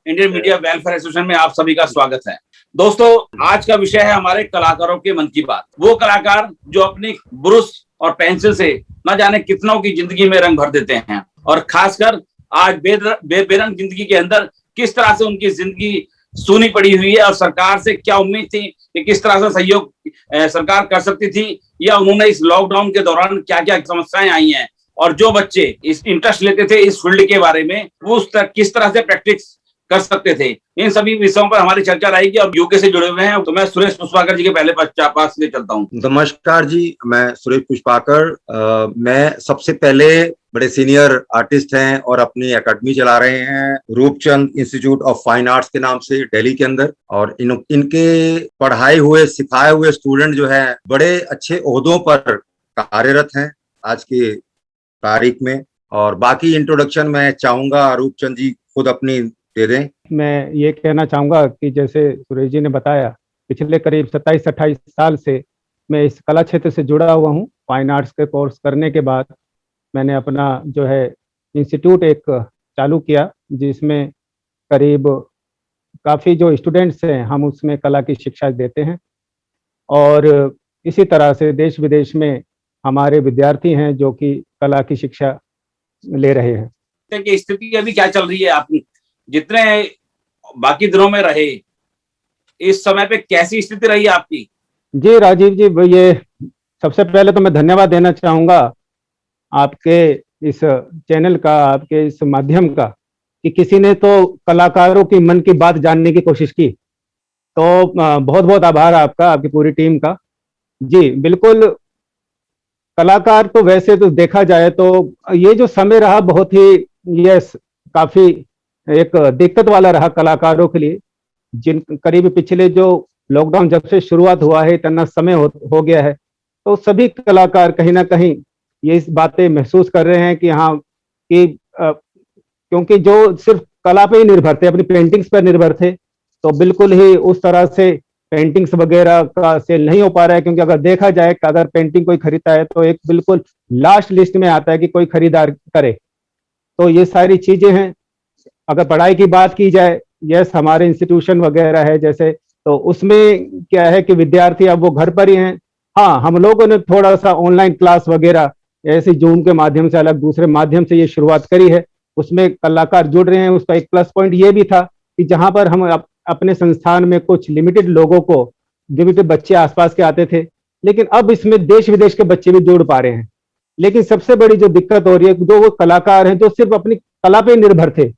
Indian media welfare association में आप सभी का स्वागत है। दोस्तों, आज का विषय है हमारे कलाकारों के मन की बात। वो कलाकार जो अपनी ब्रश और पेंसिल से न जाने कितनों की जिंदगी में रंग भर देते हैं, और खासकर आज बेरंग जिंदगी के अंदर किस तरह से उनकी जिंदगी सूनी पड़ी हुई है, और सरकार से क्या उम्मीद थी कि किस तरह से सहयोग सरकार कर सकती थी, या उन्होंने इस लॉकडाउन के दौरान क्या क्या समस्याएं आई हैं, और जो बच्चे इस इंटरेस्ट लेते थे इस फील्ड के बारे में वो किस तरह से प्रैक्टिस कर सकते थे। इन सभी विषयों पर हमारी चर्चा रहेगी। और यूके से जुड़े हुए हैं तो मैं सुरेश पुष्पाकर जी के पहले पास ले चलता हूँ। नमस्कार जी, मैं सुरेश पुष्पाकर। मैं सबसे पहले बड़े सीनियर आर्टिस्ट हैं और अपनी एकेडमी चला रहे हैं Roopchand institute of fine arts के नाम से दिल्ली के अंदर। और इनके पढ़ाए हुए सिखाए हुए स्टूडेंट जो है बड़े अच्छे ओहदों पर कार्यरत हैं आज की तारीख में। और बाकी इंट्रोडक्शन मैं चाहूंगा रूपचंद जी खुद अपनी दे दें। मैं ये कहना चाहूँगा कि जैसे सुरेश जी ने बताया, पिछले करीब 27-28 साल से मैं इस कला क्षेत्र से जुड़ा हुआ हूँ। फाइन आर्ट्स के कोर्स करने के बाद मैंने अपना जो है इंस्टीट्यूट एक चालू किया, जिसमें करीब काफ़ी जो स्टूडेंट्स हैं हम उसमें कला की शिक्षा देते हैं। और इसी तरह से देश विदेश में हमारे विद्यार्थी हैं जो कि कला की शिक्षा ले रहे हैं। कि स्थिति अभी क्या चल रही है, आपकी जितने बाकी दिनों में रहे इस समय पे कैसी स्थिति रही आपकी? जी राजीव जी, ये सबसे पहले तो मैं धन्यवाद देना चाहूँगा आपके इस चैनल का, आपके इस माध्यम का, कि किसी ने तो कलाकारों की मन की बात जानने की कोशिश की। तो बहुत बहुत आभार आपका, आपकी पूरी टीम का। जी बिल्कुल, कलाकार तो वैसे तो देखा जाए तो ये जो समय रहा बहुत ही ये काफ़ी एक दिक्कत वाला रहा कलाकारों के लिए। जिन करीब पिछले जो लॉकडाउन जब से शुरुआत हुआ है इतना समय हो गया है, तो सभी कलाकार कहीं ना कहीं ये इस बातें महसूस कर रहे हैं कि हाँ कि क्योंकि जो सिर्फ कला पे ही निर्भर थे, अपनी पेंटिंग्स पर निर्भर थे, तो बिल्कुल ही उस तरह से पेंटिंग्स वगैरह का सेल नहीं हो पा रहा है। क्योंकि अगर देखा जाए कि अगर पेंटिंग कोई खरीदता है तो एक बिल्कुल लास्ट लिस्ट में आता है कि कोई खरीदार करे। तो ये सारी चीजें हैं। अगर पढ़ाई की बात की जाए, यस हमारे इंस्टीट्यूशन वगैरह है जैसे, तो उसमें क्या है कि विद्यार्थी अब वो घर पर ही हैं। हाँ, हम लोगों ने थोड़ा सा ऑनलाइन क्लास वगैरह ऐसे जूम के माध्यम से अलग दूसरे माध्यम से ये शुरुआत करी है। उसमें कलाकार जुड़ रहे हैं। उसका एक प्लस पॉइंट ये भी था कि जहाँ पर हम अपने संस्थान में कुछ लिमिटेड लोगों को, लिमिटेड बच्चे आसपास के आते थे, लेकिन अब इसमें देश विदेश के बच्चे भी जुड़ पा रहे हैं। लेकिन सबसे बड़ी जो दिक्कत हो रही है, जो वो कलाकार हैं जो सिर्फ अपनी कला पे निर्भर थे,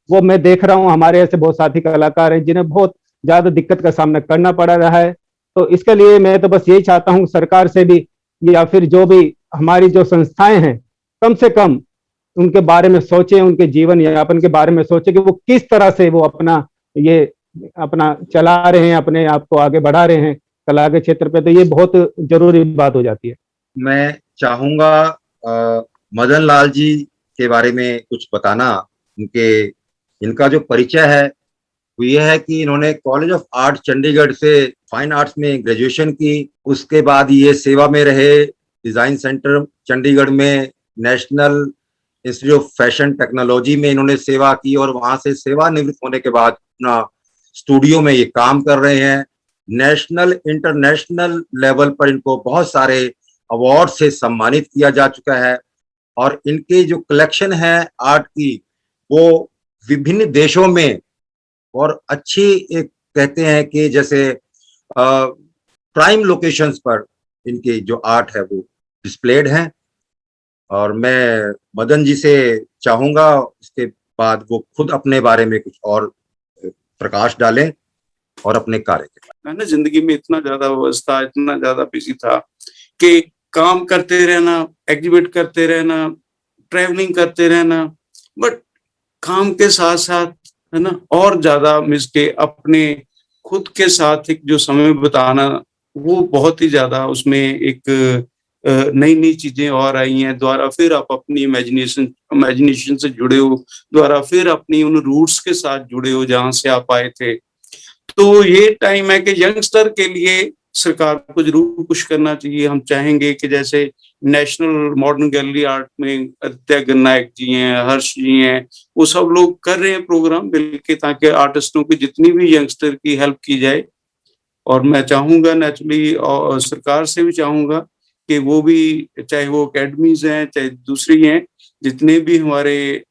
वो मैं देख रहा हूँ हमारे ऐसे बहुत साथी कलाकार हैं जिन्हें बहुत ज्यादा दिक्कत का सामना करना पड़ रहा है। तो इसके लिए मैं तो बस यही चाहता हूँ सरकार से भी, या फिर जो भी हमारी जो संस्थाएं हैं, कम से कम उनके बारे में सोचें, उनके जीवन यापन के बारे में सोचें कि वो किस तरह से वो अपना चला रहे हैं, अपने आप को आगे बढ़ा रहे हैं कला के क्षेत्र पे। तो ये बहुत जरूरी बात हो जाती है। मैं चाहूंगा मदन लाल जी के बारे में कुछ बताना। इनका जो परिचय है वो ये है कि इन्होंने कॉलेज ऑफ आर्ट चंडीगढ़ से फाइन आर्ट्स में ग्रेजुएशन की। उसके बाद ये सेवा में रहे डिजाइन सेंटर चंडीगढ़ में, national institute of fashion technology में इन्होंने सेवा की, और वहां से सेवानिवृत्त होने के बाद अपना स्टूडियो में ये काम कर रहे हैं। नेशनल इंटरनेशनल लेवल पर इनको बहुत सारे अवार्ड से सम्मानित किया जा चुका है। और इनके जो कलेक्शन है आर्ट की, वो विभिन्न देशों में और अच्छी एक कहते हैं कि जैसे प्राइम लोकेशंस पर इनके जो आर्ट है वो डिस्प्लेड हैं। और मैं मदन जी से चाहूंगा इसके बाद वो खुद अपने बारे में कुछ और प्रकाश डालें और अपने कार्य के। मैंने जिंदगी में इतना ज्यादा व्यवस्था, इतना ज्यादा बिजी था कि काम करते रहना, एग्जीबिट करते रहना, ट्रैवलिंग करते रहना, बट काम के साथ साथ है ना और ज्यादा मिस के अपने खुद के साथ एक जो समय बिताना, वो बहुत ही ज्यादा उसमें एक नई नई चीजें और आई हैं। द्वारा फिर आप अपनी इमेजिनेशन से जुड़े हो, द्वारा फिर अपनी उन रूट्स के साथ जुड़े हो जहां से आप आए थे। तो ये टाइम है कि यंगस्टर के लिए सरकार को जरूर पुश करना चाहिए। हम चाहेंगे कि जैसे नेशनल मॉडर्न गैलरी आर्ट में आदित्य गन्नायक जी हैं, हर्ष जी हैं, वो सब लोग कर रहे हैं प्रोग्राम मिलके, ताकि आर्टिस्टों की जितनी भी यंगस्टर की हेल्प की जाए। और मैं चाहूंगा नेचुरली, और सरकार से भी चाहूंगा कि वो भी, चाहे वो अकेडमीज हैं चाहे दूसरी हैं, जितने भी हमारे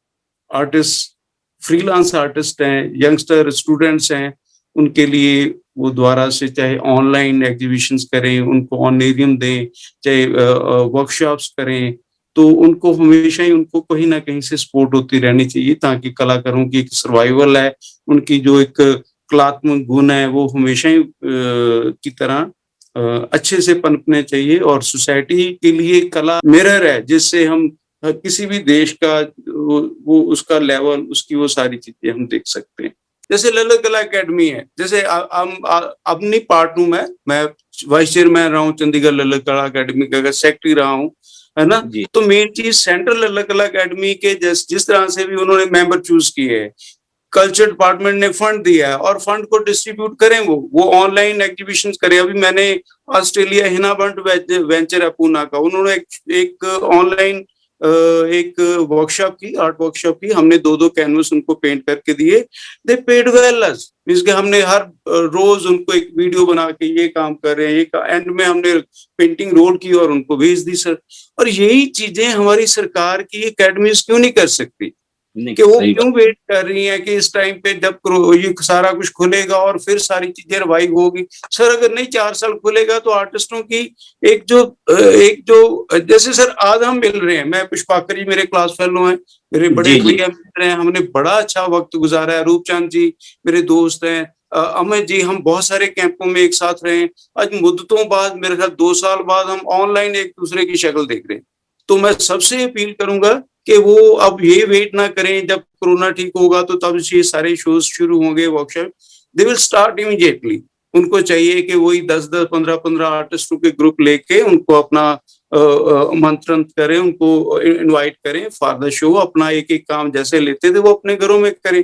आर्टिस्ट, फ्रीलांस आर्टिस्ट हैं, यंगस्टर स्टूडेंट्स हैं, उनके लिए वो द्वारा से चाहे ऑनलाइन एग्जीबिशंस करें, उनको ऑनरेरियम दें, चाहे वर्कशॉप्स करें, तो उनको हमेशा ही उनको कहीं ना कहीं से सपोर्ट होती रहनी चाहिए, ताकि कलाकारों की एक सर्वाइवल है, उनकी जो एक कलात्मक गुण है वो हमेशा ही की तरह अच्छे से पनपने चाहिए। और सोसाइटी के लिए कला मिरर है, जिससे हम किसी भी देश का वो उसका लेवल, उसकी वो सारी चीजें हम देख सकते हैं। जैसे ललित कला एकेडमी है, जैसे अपनी पार्ट हूँ, मैं वाइस चेयरमैन रहा हूँ चंडीगढ़ ललित कला एकेडमी का, सेक्रेटरी रहा हूँ, है ना। तो मेन चीज सेंट्रल ललित कला एकेडमी के जिस तरह से भी उन्होंने मेंबर चूज किए हैं, कल्चर डिपार्टमेंट ने फंड दिया है और फंड को डिस्ट्रीब्यूट करें, वो ऑनलाइन एग्जीबिशन करें। अभी मैंने ऑस्ट्रेलिया हिना बंट वेंचर है पूना का, उन्होंने एक ऑनलाइन एक वर्कशॉप की, आर्ट वर्कशॉप की, हमने 2-2 कैनवस उनको पेंट करके दिए। दे पेड वेल अस, मींस के हमने हर रोज उनको एक वीडियो बना के ये काम कर रहे हैं, ये एंड में हमने पेंटिंग रोल की और उनको भेज दी सर। और यही चीजें हमारी सरकार की एकेडमीज क्यों नहीं कर सकती, कि वो क्यों वेट कर रही हैं कि इस टाइम पे जब ये सारा कुछ खुलेगा और फिर सारी चीजें रिवाइव होगी। सर अगर नहीं 4 साल खुलेगा तो आर्टिस्टों की एक जो जैसे सर आज हम मिल रहे हैं, मैं पुष्पाकर जी मेरे क्लास फेलो हैं, मेरे बड़े भैया मिल रहे हैं, हमने बड़ा अच्छा वक्त गुजारा है। रूपचंद जी मेरे दोस्त हैं, अमित जी, हम बहुत सारे कैंपों में एक साथ रहे हैं। आज मुद्दतों बाद, मेरे ख्याल 2 साल बाद, हम ऑनलाइन एक दूसरे की शक्ल देख रहे हैं। तो मैं सबसे अपील करूंगा कि वो अब ये वेट ना करें जब कोरोना ठीक होगा तो तब ये सारे शोज शुरू होंगे, workshop, they will start immediately. उनको चाहिए कि वही 10-10, 15-15 आर्टिस्टों के ग्रुप लेके उनको अपना आमंत्रण करें, उनको इनवाइट करें फॉर द शो। अपना एक एक काम जैसे लेते थे वो अपने घरों में करें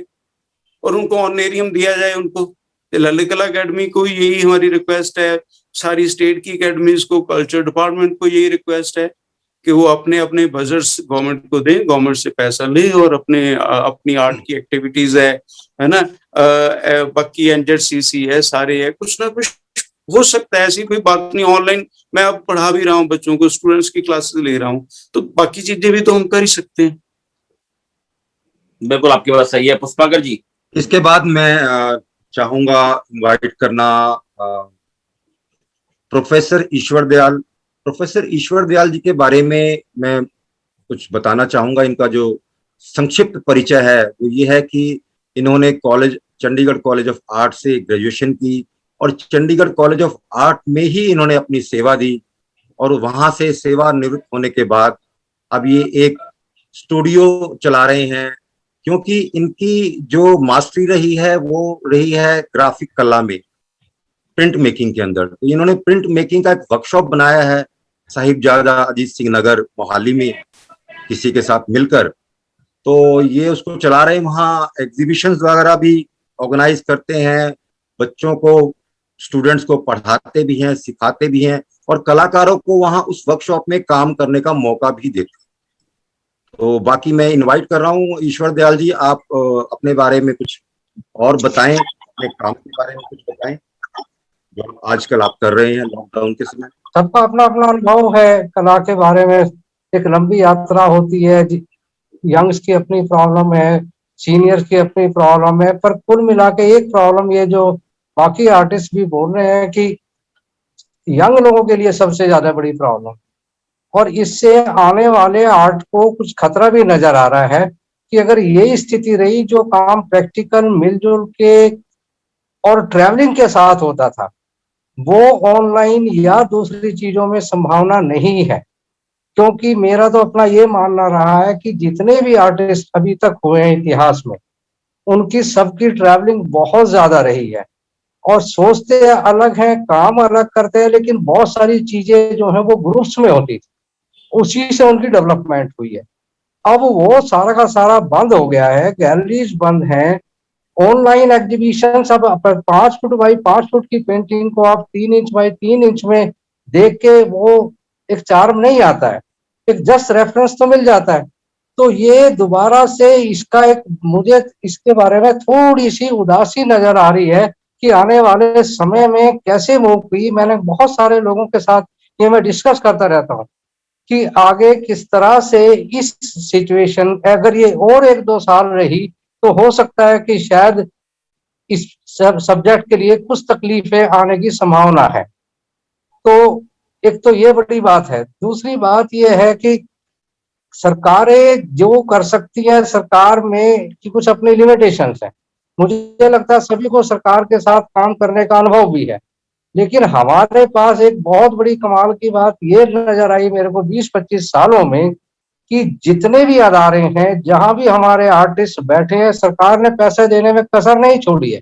और उनको ऑनरेरियम दिया जाए। उनको ललित कला अकेडमी को यही हमारी रिक्वेस्ट है, सारी स्टेट की अकेडमीज को, कल्चर डिपार्टमेंट को यही रिक्वेस्ट है कि वो अपने अपने बजट्स गवर्नमेंट को दें, गवर्नमेंट से पैसा ले और अपनी आर्ट की एक्टिविटीज है ना, बाकी एनजेडसीसी है, सारे है, कुछ ना कुछ हो सकता है। ऐसी कोई बात नहीं, ऑनलाइन मैं अब पढ़ा भी रहा हूँ बच्चों को, स्टूडेंट्स की क्लासेस ले रहा हूँ, तो बाकी चीजें भी तो हम कर ही सकते हैं। बिल्कुल आपकी बात सही है। पुष्पाकर जी, इसके बाद मैं चाहूंगा इनवाइट करना प्रोफेसर ईश्वर दयाल। प्रोफेसर ईश्वर दयाल जी के बारे में मैं कुछ बताना चाहूंगा। इनका जो संक्षिप्त परिचय है वो ये है कि इन्होंने चंडीगढ़ कॉलेज ऑफ आर्ट से ग्रेजुएशन की और चंडीगढ़ कॉलेज ऑफ आर्ट में ही इन्होंने अपनी सेवा दी, और वहां से सेवानिवृत्त होने के बाद अब ये एक स्टूडियो चला रहे हैं, क्योंकि इनकी जो मास्टरी रही है वो रही है ग्राफिक कला में, प्रिंट मेकिंग के अंदर। तो इन्होंने प्रिंट मेकिंग का एक वर्कशॉप बनाया है साहिबजादा अजीत सिंह नगर मोहाली में किसी के साथ मिलकर। तो ये उसको चला रहे हैं, वहाँ एग्जीबिशंस वगैरह भी ऑर्गेनाइज करते हैं, बच्चों को, स्टूडेंट्स को पढ़ाते भी हैं, सिखाते भी हैं, और कलाकारों को वहाँ उस वर्कशॉप में काम करने का मौका भी देते हैं। तो बाकी मैं इनवाइट कर रहा हूँ ईश्वर दयाल जी, आप अपने बारे में कुछ और बताएं, अपने काम के बारे में कुछ बताएं जो आजकल आप कर रहे हैं लॉकडाउन के समय। सबका अपना अपना अनुभव है कला के बारे में, एक लंबी यात्रा होती है, यंग्स की अपनी प्रॉब्लम है, सीनियर्स की अपनी प्रॉब्लम है, पर कुल मिला के एक प्रॉब्लम ये जो बाकी आर्टिस्ट भी बोल रहे हैं कि यंग लोगों के लिए सबसे ज्यादा बड़ी प्रॉब्लम, और इससे आने वाले आर्ट को कुछ खतरा भी नजर आ रहा है कि अगर ये स्थिति रही, जो काम प्रैक्टिकल मिलजुल के और ट्रैवलिंग के साथ होता था वो ऑनलाइन या दूसरी चीजों में संभावना नहीं है। क्योंकि मेरा तो अपना ये मानना रहा है कि जितने भी आर्टिस्ट अभी तक हुए हैं इतिहास में, उनकी सबकी ट्रैवलिंग बहुत ज्यादा रही है और सोचते अलग हैं, काम अलग करते हैं, लेकिन बहुत सारी चीजें जो है वो ग्रुप्स में होती थी, उसी से उनकी डेवलपमेंट हुई है। अब वो सारा का सारा बंद हो गया है, गैलरीज बंद हैं, ऑनलाइन एग्जीबिशन सब 5 फुट बाई 5 फुट की पेंटिंग को आप 3 इंच बाई 3 इंच में देख के वो एक चार्म नहीं आता है, एक जस्ट रेफरेंस तो मिल जाता है। तो ये दोबारा से इसका एक, मुझे इसके बारे में थोड़ी सी उदासी नजर आ रही है कि आने वाले समय में कैसे मूव हुई। मैंने बहुत सारे लोगों के साथ ये मैं डिस्कस करता रहता हूँ कि आगे किस तरह से इस सिचुएशन, अगर ये और 1-2 साल रही तो हो सकता है कि शायद इस सब्जेक्ट के लिए कुछ तकलीफें आने की संभावना है। तो एक तो ये बड़ी बात है। दूसरी बात ये है कि सरकारें जो कर सकती है सरकार में की कुछ अपनी लिमिटेशंस हैं। मुझे लगता है सभी को सरकार के साथ काम करने का अनुभव भी है, लेकिन हमारे पास एक बहुत बड़ी कमाल की बात ये नजर आई मेरे को 20-25 सालों में कि जितने भी अदारे हैं, जहां भी हमारे आर्टिस्ट बैठे हैं, सरकार ने पैसे देने में कसर नहीं छोड़ी है।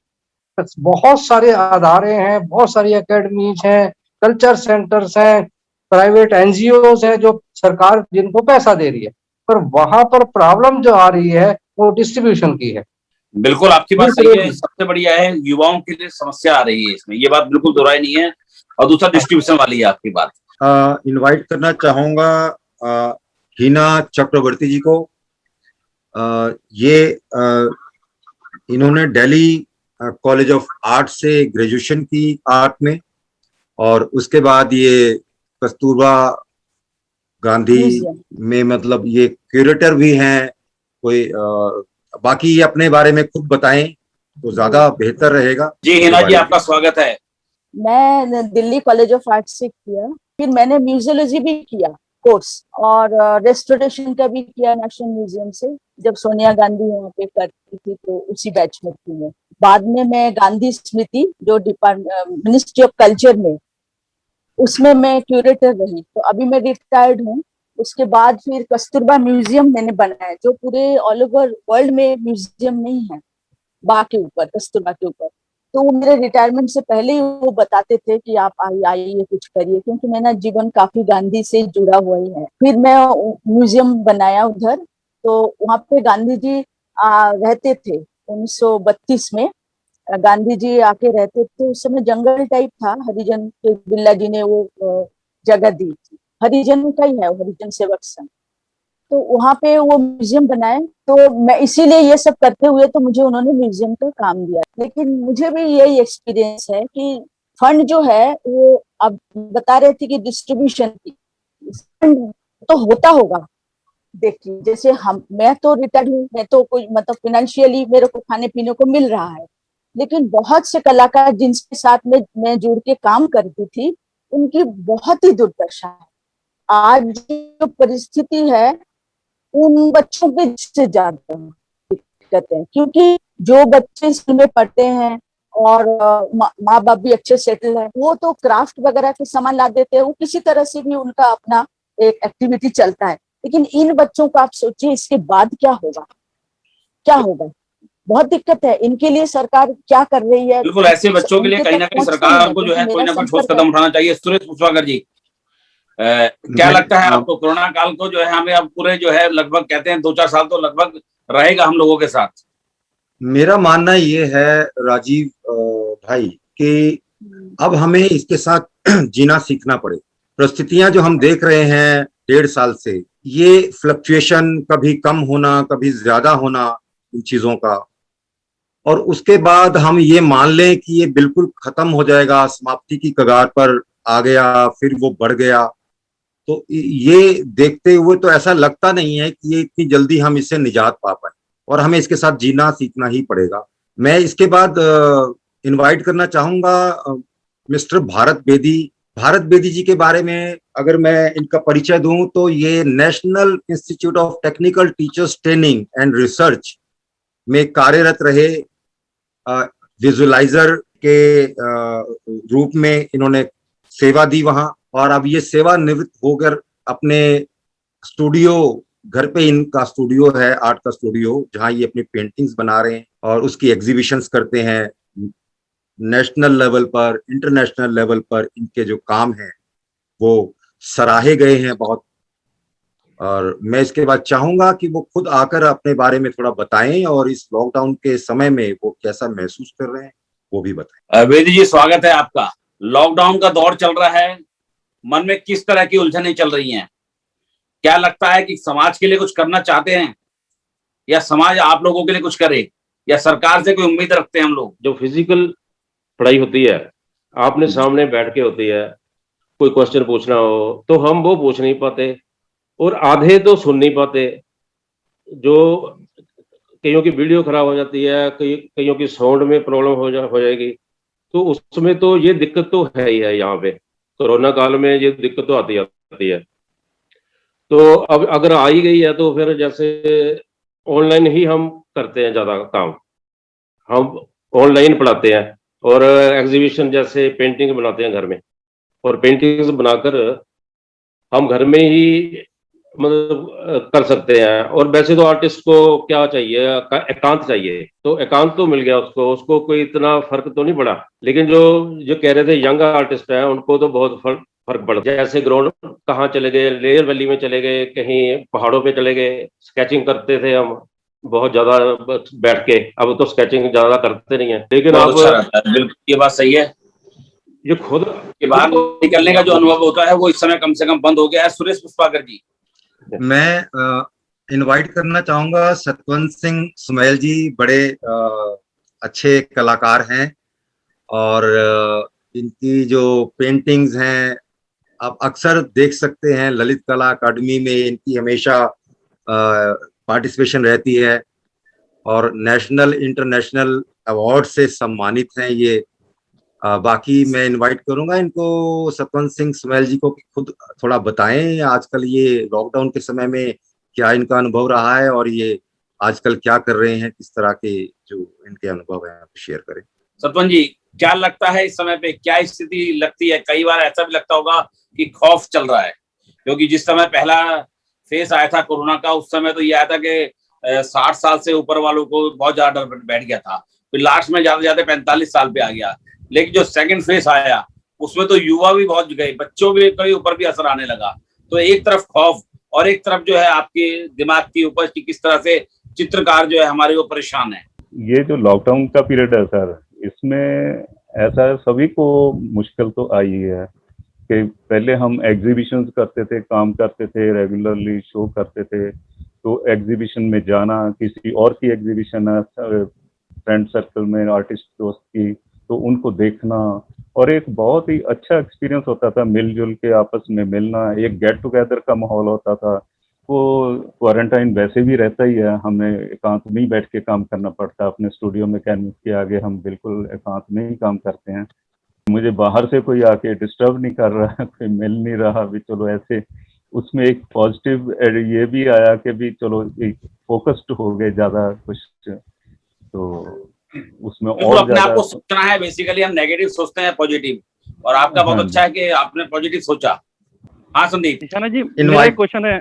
बहुत सारे अदारे हैं, बहुत सारी एकेडमीज हैं, कल्चर सेंटर्स हैं, प्राइवेट एनजीओज हैं जो सरकार जिनको पैसा दे रही है, पर वहां पर प्रॉब्लम जो आ रही है वो डिस्ट्रीब्यूशन की है। बिल्कुल आपकी बात सही है। सबसे बढ़िया है युवाओं के लिए समस्या आ रही है इसमें, ये बात बिल्कुल दोहराई नहीं है। और दूसरा डिस्ट्रीब्यूशन वाली है आपकी बात। इनवाइट करना चाहूंगा हिना चक्रवर्ती जी को। ये इन्होंने दिल्ली कॉलेज ऑफ आर्ट से ग्रेजुएशन की आर्ट में, और उसके बाद ये कस्तूरबा गांधी में मतलब ये क्यूरेटर भी हैं कोई। बाकी ये अपने बारे में खुद बताएं तो ज्यादा बेहतर रहेगा। जी हिना जी, आपका स्वागत है। मैं दिल्ली कॉलेज ऑफ आर्ट से किया, फिर मैंने म्यूजियोलॉजी भी किया कोर्स, और रेस्टोरेशन का भी किया नेशनल म्यूजियम से। जब सोनिया गांधी वहाँ पे करती थी तो उसी बैच में थी मैं। बाद में मैं गांधी स्मृति जो डिपार्टमेंट मिनिस्ट्री ऑफ कल्चर में, उसमें मैं क्यूरेटर रही। तो अभी मैं रिटायर्ड हूँ। उसके बाद फिर कस्तूरबा म्यूजियम मैंने बनाया जो पूरे ऑल ओवर वर्ल्ड में म्यूजियम नहीं है बा के ऊपर, कस्तूरबा के ऊपर। तो वो मेरे रिटायरमेंट से पहले ही वो बताते थे कि आप आइए कुछ करिए, क्योंकि मेरा जीवन काफी गांधी से जुड़ा हुआ ही है। फिर मैं म्यूजियम बनाया उधर, तो वहां पे गांधी जी रहते थे 1932 में। गांधी जी आके रहते थे। उस समय जंगल टाइप था, हरिजन के बिरला जी ने वो जगह दी थी। हरिजन का ही है वो, हरिजन सेवक संघ। तो वहां पे वो म्यूजियम बनाए। तो मैं इसीलिए ये सब करते हुए तो मुझे उन्होंने म्यूजियम का काम दिया। लेकिन मुझे भी यही एक्सपीरियंस है कि फंड जो है वो, अब बता रहे थे कि डिस्ट्रीब्यूशन की फंड तो होता होगा। देखिए जैसे मैं तो रिटायर्ड हूँ, मैं तो कोई मतलब फाइनेंशियली मेरे को खाने पीने को मिल रहा है, लेकिन बहुत से कलाकार जिनके साथ में मैं जुड़ के काम करती थी उनकी बहुत ही दुर्दशा है। आज जो परिस्थिति है उन बच्चों के से ज्यादा दिक्कत है, क्योंकि जो बच्चे स्कूल में पढ़ते हैं और माँ बाप भी अच्छे सेटल है, वो तो क्राफ्ट वगैरह के सामान ला देते हैं, वो किसी तरह से भी उनका अपना एक एक्टिविटी चलता है। लेकिन इन बच्चों को आप सोचिए इसके बाद क्या होगा, क्या होगा। बहुत दिक्कत है इनके लिए। सरकार क्या कर रही है? बिल्कुल, ऐसे बच्चों के लिए कहीं ना कहीं सरकार को जो है कोई ना कोई ठोस कदम उठाना चाहिए। सुरेश कुशवाहा जी, क्या लगता है आपको, कोरोना काल को जो है हमें अब पूरे जो है लगभग कहते हैं 2-4 साल तो लगभग रहेगा हम लोगों के साथ? मेरा मानना ये है राजीव भाई कि अब हमें इसके साथ जीना सीखना पड़े। परिस्थितियां जो हम देख रहे हैं 1.5 साल से, ये फ्लक्चुएशन, कभी कम होना कभी ज्यादा होना इन चीजों का, और उसके बाद हम ये मान लें कि ये बिल्कुल खत्म हो जाएगा, समाप्ति की कगार पर आ गया, फिर वो बढ़ गया, तो ये देखते हुए तो ऐसा लगता नहीं है कि ये इतनी जल्दी हम इससे निजात पा पाए, और हमें इसके साथ जीना सीखना ही पड़ेगा। मैं इसके बाद इनवाइट करना चाहूंगा मिस्टर भारत बेदी। भारत बेदी जी के बारे में अगर मैं इनका परिचय दूं तो ये national institute of technical teachers training and research में कार्यरत रहे। विजुअलाइजर के रूप में इन्होंने सेवा दी वहां, और अब ये सेवानिवृत्त होकर अपने स्टूडियो, घर पे इनका स्टूडियो है, आर्ट का स्टूडियो, जहां ये अपनी पेंटिंग्स बना रहे हैं और उसकी एग्जीबिशंस करते हैं। नेशनल लेवल पर, इंटरनेशनल लेवल पर इनके जो काम हैं वो सराहे गए हैं बहुत। और मैं इसके बाद चाहूंगा कि वो खुद आकर अपने बारे में थोड़ा बताएं और इस लॉकडाउन के समय में वो कैसा महसूस कर रहे हैं वो भी बताएं। वेदी जी, स्वागत है आपका। लॉकडाउन का दौर चल रहा है, मन में किस तरह की उलझनें चल रही हैं? क्या लगता है कि समाज के लिए कुछ करना चाहते हैं, या समाज आप लोगों के लिए कुछ करे, या सरकार से कोई उम्मीद रखते हैं हम लोग? जो फिजिकल पढ़ाई होती है, आपने सामने बैठ के होती है, कोई क्वेश्चन पूछना हो तो हम वो पूछ नहीं पाते, और आधे तो सुन नहीं पाते। जो कईयों की वीडियो खराब हो जाती है, कईयों की साउंड में प्रॉब्लम हो जाएगी, तो उसमें तो ये दिक्कत तो है ही है। यहाँ पे कोरोना काल में ये दिक्कत तो आती है। तो अब अगर आ ही गई है तो फिर जैसे ऑनलाइन ही हम करते हैं ज़्यादा काम, हम ऑनलाइन पढ़ाते हैं, और एग्जीबिशन जैसे पेंटिंग बनाते हैं घर में, और पेंटिंग्स बनाकर हम घर में ही मतलब कर सकते हैं। और वैसे तो आर्टिस्ट को क्या चाहिए, एकांत चाहिए, तो एकांत तो मिल गया उसको कोई इतना फर्क तो नहीं पड़ा। लेकिन जो कह रहे थे यंग आर्टिस्ट हैं, उनको तो बहुत फर्क पड़ा। जैसे ग्राउंड कहाँ चले गए, लेयर वैली में चले गए, कहीं पहाड़ों पे चले गए। स्केचिंग करते थे हम बहुत ज्यादा बैठ के, अब तो स्केचिंग ज्यादा करते नहीं है। लेकिन बहुत अब अच्छा रहता है, बिल्कुल ये बात सही है ये खुद कि बाहर निकलने का जो अनुभव होता है वो इस समय कम से कम बंद हो गया है। सुरेश पुष्पाकर जी, मैं इनवाइट करना चाहूंगा सतवंत सिंह सुमैल जी, बड़े अच्छे कलाकार हैं, और इनकी जो पेंटिंग्स हैं आप अक्सर देख सकते हैं, ललित कला अकादमी में इनकी हमेशा पार्टिसिपेशन रहती है, और नेशनल इंटरनेशनल अवार्ड से सम्मानित हैं ये। बाकी मैं इनवाइट करूंगा इनको, सतवंत सिंह सुमैल जी को, कि खुद थोड़ा बताएं आजकल ये लॉकडाउन के समय में क्या इनका अनुभव रहा है, और ये आजकल क्या कर रहे हैं, किस तरह के जो इनके अनुभव हैं शेयर करें। सतवन जी, क्या लगता है इस समय पे क्या स्थिति लगती है? कई बार ऐसा भी लगता होगा कि खौफ चल रहा है, क्योंकि जिस समय पहला फेस आया था कोरोना का, उस समय तो ये आया था कि 60 साल से ऊपर वालों को बहुत ज्यादा डर बैठ गया था, फिर लास्ट में ज्यादा ज्यादा 45 साल पे आ गया। लेकिन जो सेकंड फेस आया उसमें तो युवा भी बहुत गए, बच्चों भी कई ऊपर भी असर आने लगा। तो एक तरफ खौफ और एक तरफ जो है आपके दिमाग की उपज की किस तरह से चित्रकार जो है हमारे वो परेशान है। ये जो लॉकडाउन का पीरियड है सर, इसमें ऐसा सभी को मुश्किल तो आई है कि पहले हम एग्जीबिशंस करते थे, काम करते थे, रेगुलरली शो करते थे, तो एग्जीबिशन में जाना, किसी और की एग्जीबिशन है फ्रेंड सर्कल में आर्टिस्ट दोस्त की, तो उनको देखना, और एक बहुत ही अच्छा एक्सपीरियंस होता था, मिलजुल के आपस में मिलना, एक गेट टुगेदर का माहौल होता था। वो क्वारंटाइन वैसे भी रहता ही है, हमें एकांत में ही बैठ के काम करना पड़ता है, अपने स्टूडियो में कैनवस के आगे हम बिल्कुल एकांत में ही काम करते हैं। मुझे बाहर से कोई आके डिस्टर्ब नहीं कर रहा है, कोई मिल नहीं रहा भी, चलो ऐसे उसमें एक पॉजिटिव ये भी आया कि भी चलो एक फोकस्ड हो गए ज्यादा कुछ, तो उसमें तो और अपने आप ज्यादा। को सोचना है, बेसिकली हम नेगेटिव सोचते हैं पॉजिटिव, और आपका बहुत हाँ अच्छा है कि आपने पॉजिटिव सोचा। हाँ संदीप, निशाना जी, मेरा Invite- एक क्वेश्चन है,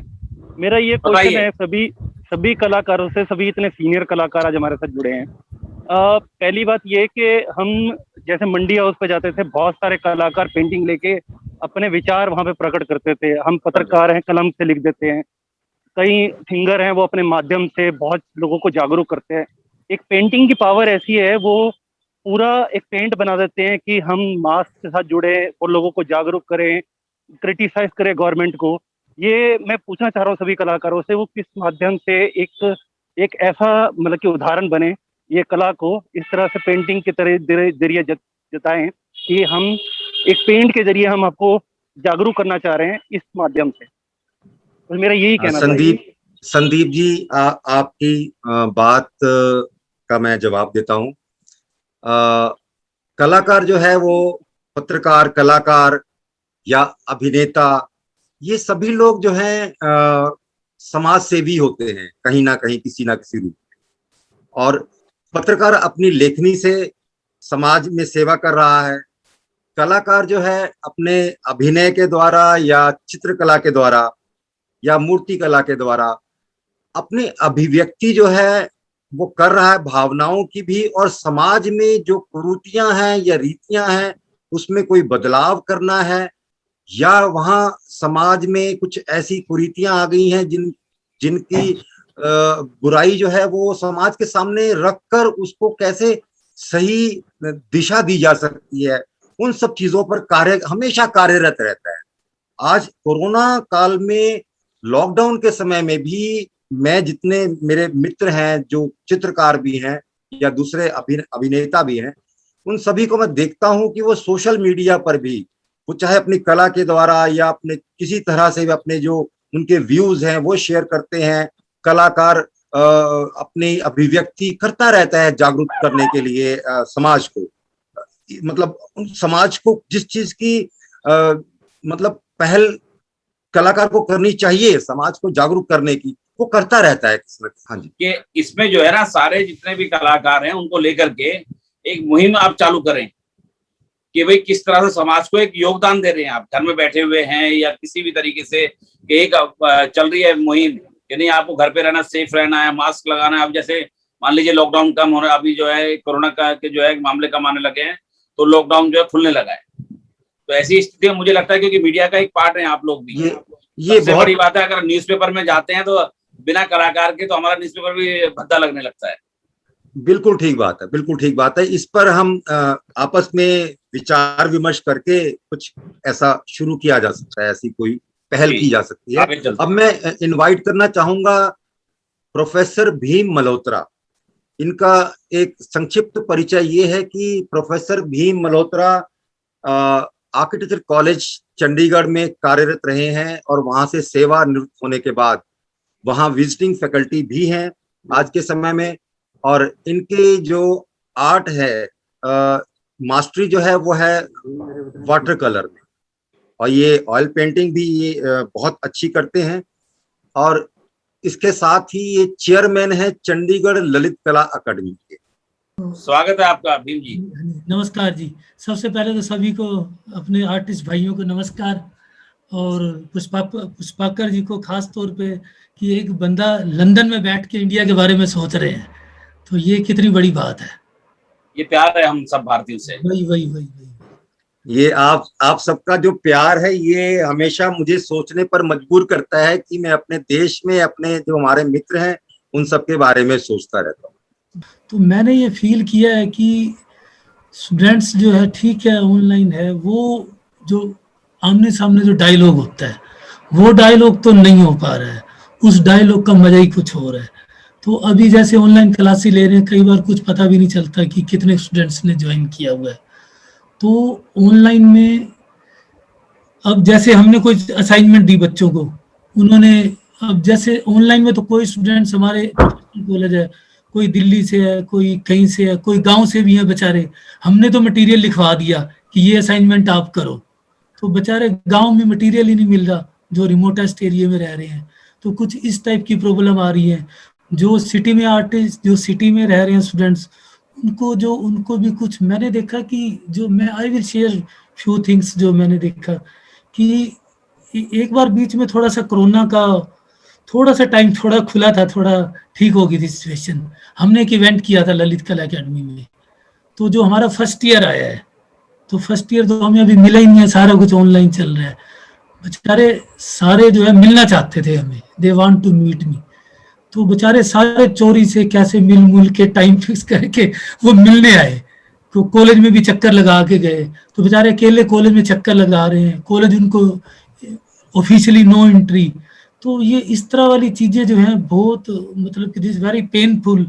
मेरा ये क्वेश्चन बताइए। है सभी कलाकारों से, सभी इतने सीनियर कलाकार आज हमारे साथ जुड़े हैं। पहली बात ये कि हम जैसे मंडी हाउस पे जाते थे, बहुत सारे कलाकार पेंटिंग लेके अपने विचार वहां पे प्रकट करते थे। हम पत्रकार हैं, कलम से लिख देते हैं। कई सिंगर हैं, वो अपने माध्यम से बहुत लोगों को जागरूक करते हैं। एक पेंटिंग की पावर ऐसी है, वो पूरा एक पेंट बना देते हैं कि हम मास के साथ जुड़े और लोगों को जागरूक करें, क्रिटिसाइज करें गवर्नमेंट को। ये मैं पूछना चाह रहा हूँ सभी कलाकारों से, वो किस माध्यम से एक ऐसा मतलब कि उदाहरण बने, ये कला को इस तरह से पेंटिंग के तरह जरिए जताएं कि हम एक पेंट के जरिए हम आपको जागरूक करना चाह रहे हैं इस माध्यम से। तो मेरा यही कहना था। संदीप जी, आपकी बात का मैं जवाब देता हूँ। कलाकार जो है वो पत्रकार, कलाकार या अभिनेता, ये सभी लोग जो हैं समाज सेवी होते हैं कहीं ना कहीं, किसी ना किसी रूप में। और पत्रकार अपनी लेखनी से समाज में सेवा कर रहा है, कलाकार जो है अपने अभिनय के द्वारा या चित्रकला के द्वारा या मूर्ति कला के द्वारा अपनी अभिव्यक्ति जो है वो कर रहा है, भावनाओं की भी, और समाज में जो कुरीतियां हैं या रीतियां हैं उसमें कोई बदलाव करना है, या वहां समाज में कुछ ऐसी कुरीतियां आ गई हैं जिनकी बुराई जो है वो समाज के सामने रखकर उसको कैसे सही दिशा दी जा सकती है, उन सब चीजों पर हमेशा कार्यरत रहता है। आज कोरोना काल में लॉकडाउन के समय में भी मैं जितने मेरे मित्र हैं जो चित्रकार भी हैं या दूसरे अभिनेता भी हैं, उन सभी को मैं देखता हूं कि वो सोशल मीडिया पर भी वो चाहे अपनी कला के द्वारा या अपने किसी तरह से भी अपने जो उनके व्यूज हैं वो शेयर करते हैं। कलाकार अपनी अभिव्यक्ति करता रहता है जागरूक करने के लिए समाज को, मतलब समाज को जिस चीज की मतलब पहल कलाकार को करनी चाहिए समाज को जागरूक करने की, वो करता रहता है। हाँ जी, कि इसमें जो है ना सारे जितने भी कलाकार हैं उनको लेकर के एक मुहिम आप चालू करें कि भाई किस तरह से समाज को एक योगदान दे रहे हैं। आप घर में बैठे हुए हैं या किसी भी तरीके से एक चल रही है मुहिम कि नहीं आपको घर पे रहना, सेफ रहना है, मास्क लगाना है। अब जैसे मान लीजिए लॉकडाउन कम हो रहा है, अभी जो है कोरोना का के जो है मामले कम आने लगे हैं तो लॉकडाउन जो है खुलने लगा है। तो ऐसी स्थिति में मुझे लगता है क्योंकि मीडिया का एक पार्ट है आप लोग भी, ये सबसे बड़ी बात है। अगर न्यूज़पेपर में जाते हैं तो बिना कलाकार के तो हमारा न्यूज़पेपर भी भद्दा लगने लगता है। बिल्कुल ठीक बात है, बिल्कुल ठीक बात है। इस पर हम आपस में विचार विमर्श करके कुछ ऐसा शुरू किया जा सकता है, ऐसी कोई पहल की जा सकती है। अब मैं इनवाइट करना चाहूंगा प्रोफेसर भीम मल्होत्रा। इनका एक संक्षिप्त परिचय ये है कि professor Bhim Malhotra architecture college Chandigarh में कार्यरत रहे हैं और वहां से सेवा निवृत्त होने के बाद वहां विजिटिंग फैकल्टी भी हैं आज के समय में। और इनके जो आर्ट है मास्टरी जो है वो है वाटर कलर में, और ये ऑयल पेंटिंग भी ये बहुत अच्छी करते हैं। और इसके साथ ही ये चेयरमैन है चंडीगढ़ ललित कला अकादमी के। स्वागत है आपका भीम जी। नमस्कार जी। सबसे पहले तो सभी को, अपने आर्टिस्ट भाइयों को नमस्कार, और पुष्पाकर जी को खास तौर पे कि एक बंदा लंदन में बैठ के इंडिया के बारे में सोच रहे हैं, तो ये कितनी बड़ी बात है। ये प्यार है हम सब भारतीयों से। वही ये आप सबका जो प्यार है ये हमेशा मुझे सोचने पर मजबूर करता है कि मैं अपने देश में अपने जो हमारे मित्र हैं उन सब के बारे में सोचता रहता हूँ। तो मैंने ये फील किया है कि स्टूडेंट्स जो है ठीक है ऑनलाइन है, वो जो आमने सामने जो डायलॉग होता है वो डायलॉग तो नहीं हो पा रहा है, उस डायलॉग का मजा ही कुछ और है। तो अभी जैसे ऑनलाइन क्लासेस ले रहे हैं, कई बार कुछ पता भी नहीं चलता कि कितने स्टूडेंट्स ने ज्वाइन किया हुआ है। तो ऑनलाइन में अब जैसे हमने कोई असाइनमेंट दी बच्चों को, उन्होंने अब जैसे ऑनलाइन में तो कोई स्टूडेंट्स हमारे कॉलेज है, कोई दिल्ली से है, कोई कहीं से है, कोई गांव से भी है बेचारे। हमने तो मटेरियल लिखवा दिया कि ये असाइनमेंट आप करो, तो बेचारे गांव में मटेरियल ही नहीं मिल रहा जो रिमोटेस्ट एरिया में रह रहे हैं। तो कुछ इस टाइप की प्रॉब्लम आ रही है। जो सिटी में आर्टिस्ट, जो सिटी में रह रहे हैं स्टूडेंट्स, उनको भी कुछ मैंने देखा कि जो मैं I will share few things जो मैंने देखा कि एक बार बीच में थोड़ा सा कोरोना का थोड़ा सा टाइम थोड़ा खुला था, थोड़ा ठीक हो गई थी सिचुएशन। हमने एक इवेंट किया था ललित कला अकेडमी में, तो जो हमारा फर्स्ट ईयर आया है, तो फर्स्ट ईयर तो हमें अभी मिला ही नहीं है, सारा कुछ ऑनलाइन चल रहा है। बेचारे सारे जो है मिलना चाहते थे हमें, they want to meet me, तो बेचारे सारे चोरी से कैसे मिल के टाइम फिक्स करके वो मिलने आए। तो कॉलेज में भी चक्कर लगा के गए, तो बेचारे अकेले कॉलेज में चक्कर लगा रहे हैं, कॉलेज उनको ऑफिशियली नो एंट्री। तो ये इस तरह वाली चीजें जो हैं बहुत मतलब कि दिस वेरी पेनफुल